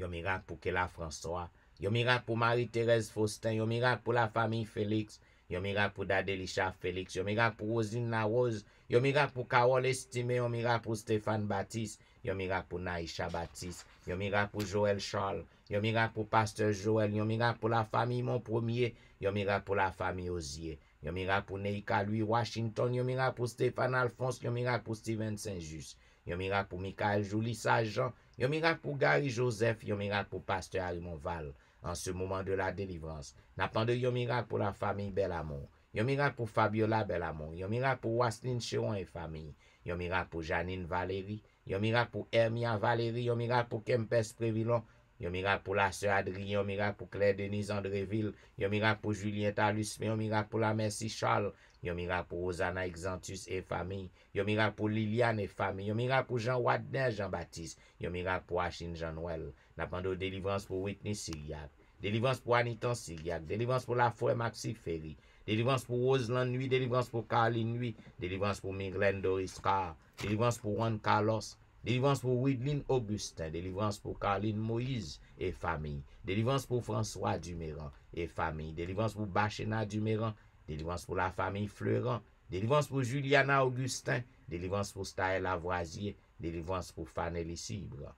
Un miracle pour Kela François, un miracle pour Marie-Thérèse Faustin, un miracle pour la famille Félix, un miracle pour Dadelisha Félix, un miracle pour Rosine Narose, un miracle pour Carole Estimé, un miracle pour Stéphane Baptiste, un miracle pour Naïcha Baptiste, un miracle pour Joël Charles, un miracle pour Pasteur Joël, un miracle pour la famille Mon Premier, un miracle pour la famille Osier, un miracle pour Neika Louis Washington, un miracle pour Stéphane Alphonse, un miracle pour Steven Saint-Just, un miracle pour Michael Julie Saint-Jean, un miracle pour Gary Joseph, un miracle pour Pasteur Arimon Val. En ce moment de la délivrance, n'attendez un miracle pour la famille Belamont, un miracle pour Fabiola Belamont, un miracle pour Wasline Cheron et famille, un miracle pour Janine Valérie, un miracle pour Hermia Valérie, un miracle pour Kempes Prévillon, un miracle pour la sœur Adrien, un miracle pour Claire Denise Andréville, un miracle pour Julien Talus, un miracle pour la Merci Charles, un miracle pour Rosanna Exantus et famille, un miracle pour Liliane et famille, un miracle pour Jean Wadner Jean-Baptiste, un miracle pour Achille Jean-Noël, n'attendez délivrance pour Whitney Syriac, délivrance pour Anitan Syriac, délivrance pour la foi Maxi Ferry, délivrance pour Roseland Nuit, délivrance pour Caroline Nuit, délivrance pour Minglen Doris Carr, délivrance pour Juan Carlos, délivrance pour Widlin Augustin, délivrance pour Caroline Moïse et famille, délivrance pour François Duméran et famille, délivrance pour Bachena Duméran, délivrance pour la famille Fleurant, délivrance pour Juliana Augustin, délivrance pour Staël Lavoisier, délivrance pour Fanelli Cibre.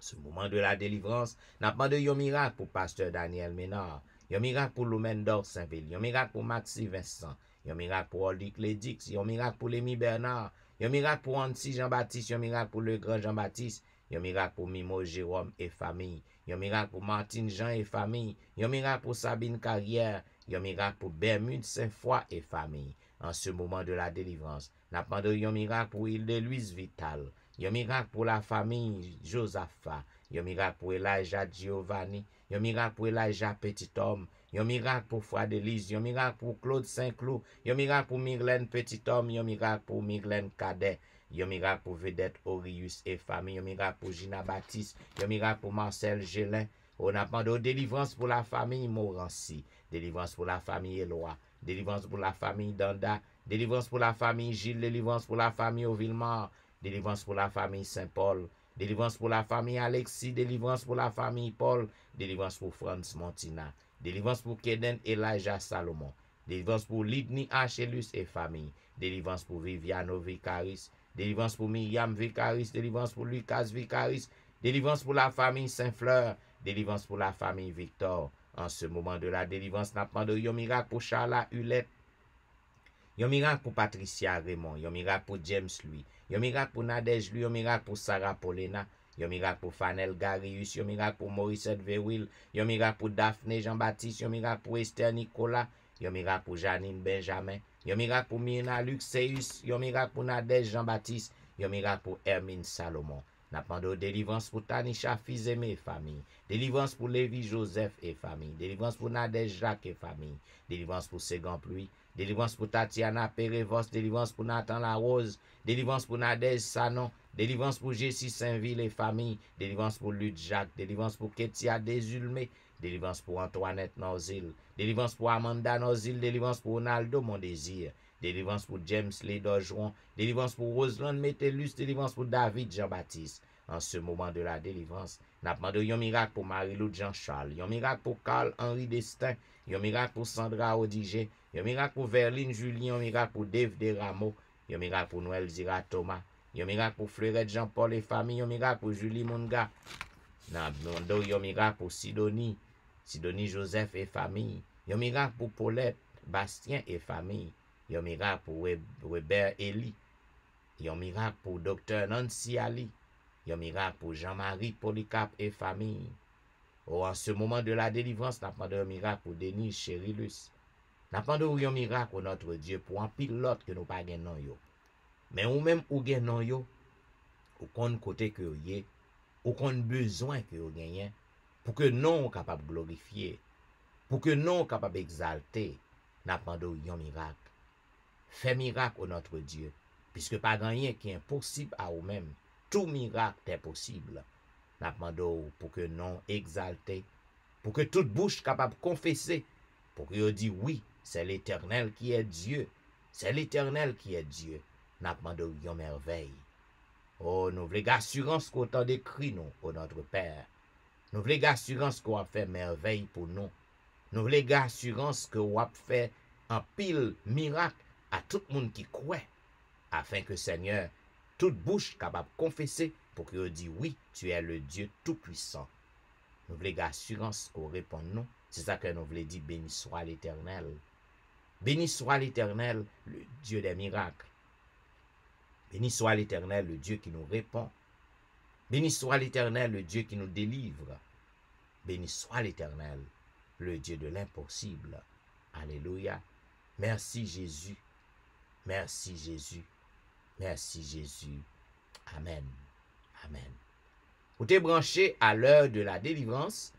Ce moment de la délivrance, n'a pas de un miracle pour Pasteur Daniel Ménard, un miracle pour Loumendor Saint-Véli, un miracle pour Maxi Vincent, un miracle pour Oldic Lédix, un miracle pour Lémi Bernard, un miracle pour Anti Jean-Baptiste, un miracle pour Le Grand Jean-Baptiste, un miracle pour Mimo Jérôme et famille, un miracle pour Martine Jean et famille, un miracle pour Sabine Carrière, un miracle pour Bermude Saint-Foy et famille. En ce moment de la délivrance, n'a pas de un miracle pour Île-de-Louise Vital, un miracle pour la famille Josaphat, un miracle pour Elijah Giovanni, un miracle pour Elijah Petit-Homme, un miracle pour Frère Delise, un miracle pour Claude Saint-Cloud, un miracle pour Myrlène Petit-Homme, un miracle pour Myrlène Cadet, un miracle pour Vedette Orius et famille, un miracle pour Gina Baptiste, un miracle pour Marcel Gélin. On a demandé délivrance pour la famille Morancy, délivrance pour la famille Éloi, délivrance pour la famille Danda, délivrance pour la famille Gilles, délivrance pour la famille Auvillemar, délivrance pour la famille Saint-Paul, délivrance pour la famille Alexis, délivrance pour la famille Paul, délivrance pour Franz Montina, délivrance pour Keden Elijah Salomon, Délivrance pour Lidni Achelus et famille. Délivrance pour Viviano Vicaris. Délivrance pour Myriam Vicaris. Délivrance pour Lucas Vicaris. Délivrance pour la famille Saint-Fleur. Délivrance pour la famille Victor. En ce moment de la délivrance, n'a pas de yon miracle pour Charla Hulette. Yon miracle pour Patricia Raymond. Yon miracle pour James Louis. Yon miracle pour Nadège Louis. Yon miracle pour Sarah Paulina. Yon miracle pour Fanel Garius. Yon miracle pour Morissette Verwil. Yon miracle pour Daphné Jean-Baptiste. Yon miracle pour Esther Nicolas. Yon miracle pour Janine Benjamin. Yon miracle pour Myrna Luxeus. Yon miracle pour Nadège Jean-Baptiste. Yon miracle pour Hermine Salomon. N'a pas de délivrance pour Tanisha Fils-Aimé et famille. Délivrance pour Lévi Joseph et famille. Délivrance pour Nadège Jacques et famille. Délivrance pour Ségan Pluie. Délivrance pour Tatiana Perevos. Délivrance pour Nathan Larose. Délivrance pour Nadège Sanon. Délivrance pour Jessie Saint-Ville et famille. Délivrance pour Luc Jacques. Délivrance pour Ketia Desulmé. Délivrance pour Antoinette Norzil. Délivrance pour Amanda Norzil. Délivrance pour Ronaldo Mon Désir. Délivrance pour James Lédorjuan. Délivrance pour Roselaine Métellus. Délivrance pour David Jean-Baptiste. En ce moment de la délivrance, n'a demandé un miracle pour Marie-Lou Jean-Charles. Un miracle pour Carl-Henri Destin. Un miracle pour Sandra Odigé. Un miracle pour Verline Julien. Un miracle pour Dave Desrameaux. Un miracle pour Noël Zira Thomas. Un miracle pour Fleurette Jean-Paul et famille. Un miracle pour Julie Munga. N'a demandé un miracle pour Sidonie. Sidonie Joseph et famille. Un miracle pour Paulette Bastien et famille. Un miracle pour Weber Eli. Un miracle pour Dr. Nancy Ali. Un miracle pour Jean-Marie Polycarpe et famille. Oh, en ce moment de la délivrance, n'a pas de miracle pour Denis Chérilus. N'a pas de un miracle pour notre Dieu pour un pilote que nous pas gagnons yo. Mais ou même ou gagnons yo, ou qu'on côté que y ou qu'on besoin que vous gagnez pour que nous capable glorifier, pour que nous capable exalter, n'a pas de un miracle. Fais miracle au notre Dieu, puisque pas rien qui est impossible à vous-même. Tout miracle est possible. N'a demandé pour que non exalté, pour que toute bouche capable de confesser, pour que vous dise oui, c'est l'Éternel qui est Dieu. C'est l'Éternel qui est Dieu. N'a demandé une merveille. Oh, nous voulons assurance qu'on t'en décrit nous, au notre Père. Nous voulons assurance qu'on a fait merveille pour nous. Nous voulons assurance qu'on a fait un pile miracle à tout le monde qui croit, afin que Seigneur, toute bouche capable de confesser pour que vous dise oui, tu es le Dieu Tout-Puissant. Nous voulons assurance qu'on répond nous. C'est ça que nous voulons dire, béni soit l'Éternel. Béni soit l'Éternel, le Dieu des miracles. Béni soit l'Éternel, le Dieu qui nous répond. Béni soit l'Éternel, le Dieu qui nous délivre. Béni soit l'Éternel, le Dieu de l'impossible. Alléluia. Merci Jésus. Merci Jésus. Merci Jésus. Amen. Amen. Vous êtes branché à l'heure de la délivrance.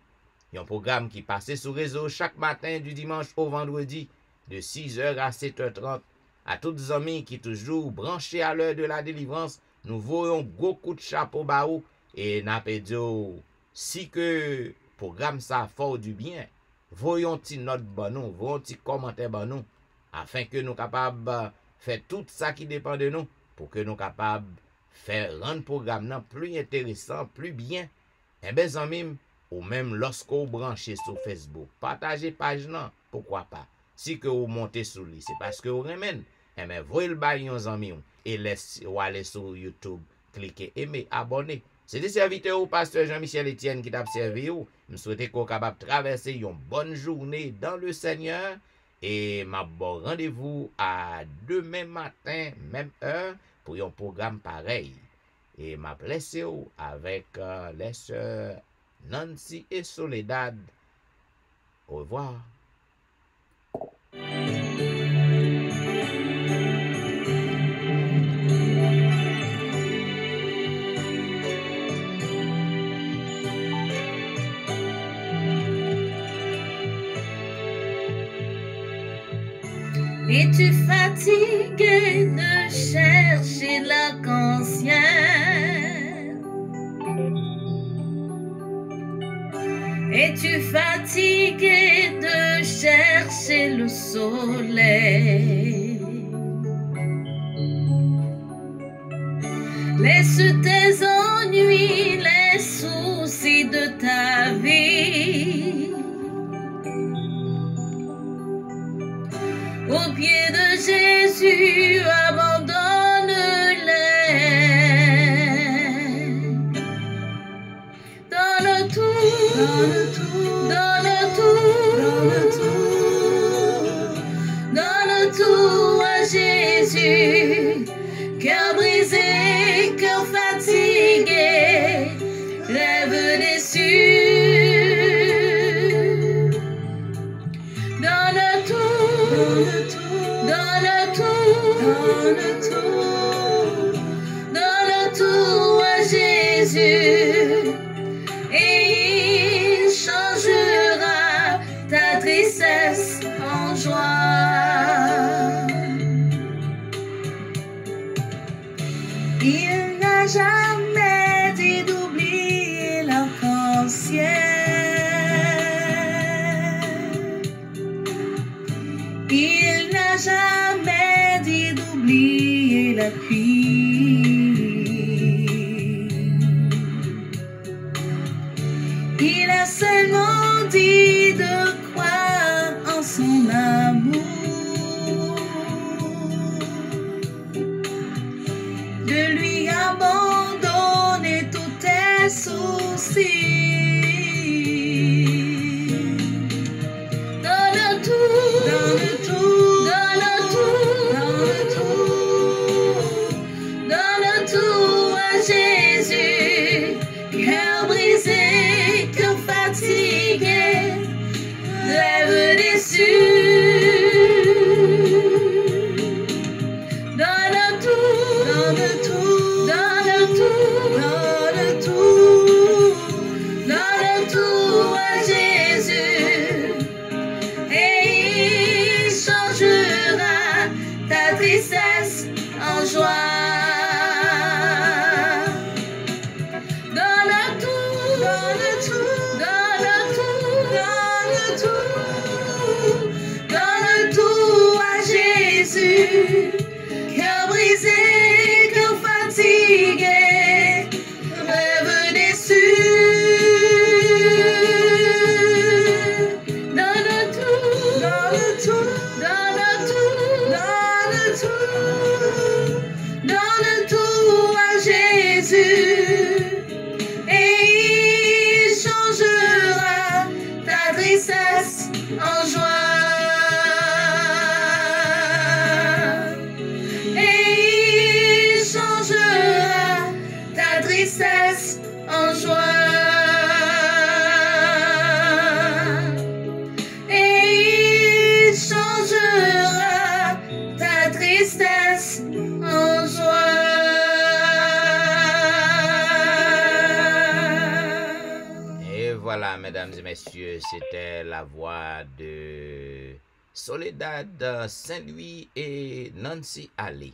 Il y a un programme qui passe sur le réseau chaque matin du dimanche au vendredi de 6h à 7h30. À toutes les amis qui toujours branchés à l'heure de la délivrance, nous voyons gros coup de chapeau baou et n'a pas dit si que programme ça fort du bien. Voyons petit note bon nous, voyons petit commentaire bon nous, afin que nous capables faire tout ça qui dépend de nous, pour que nous capables faire rendre programme plus intéressant, plus bien. Et bien amis, ou même lorsqu'on branchez sur Facebook, partagez page non, pourquoi pas. Si que vous montez sur lui, c'est parce que vous remène. Et bien voyez le bail aux amis et laissez ou aller sur YouTube, cliquez, aimer, abonnez. C'est des serviteurs au pasteur Jean-Michel Etienne qui t'a servi ou. Je souhaite qu'on capable traverser une bonne journée dans le Seigneur. Et m'a bon rendez-vous à demain matin, même heure, pour un programme pareil. Et m'a blessé avec les sœurs Nancy et Soledad. Au revoir. Es-tu fatigué de chercher l'arc-en-ciel? Es-tu fatigué de chercher le soleil? Laisse tes ennuis, les soucis de ta vie. donne tout à Jésus et il changera ta tristesse en joie. Il n'a jamais dit d'oublier l'arc-en-ciel. Il n'a jamais dit d'oublier la pluie. Il a seulement dit de croire en son amour, de lui abandonner tous tes soucis. Donne tout, donne tout, donne tout, donne tout, donne tout à Jésus. Cœur brisé, cœur fatigué, rêve déçu. Donne tout, donne tout, donne tout, donne tout, donne tout à Jésus et il changera ta tristesse en joie. Donne tout, donne tout, donne tout, donne tout, donne tout à Jésus. Cœur brisé, cœur fatigué, rêve déçu. Donne tout, donne tout, donne tout, donne tout, donne tout à Jésus et il changera ta tristesse en joie. Et il changera ta tristesse en joie. Et il changera ta tristesse en joie. Et voilà, mesdames et messieurs, c'était la voix de Soledad Saint-Louis et Nancy Alley.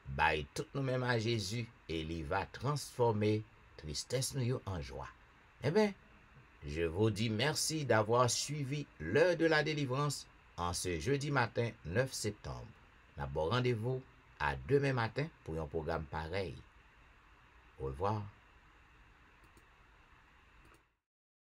By tout nous-mêmes à Jésus et il va transformer tristesse nous en joie. Eh bien, je vous dis merci d'avoir suivi l'heure de la délivrance en ce jeudi matin 9 septembre. D'abord, rendez-vous à demain matin pour un programme pareil. Au revoir.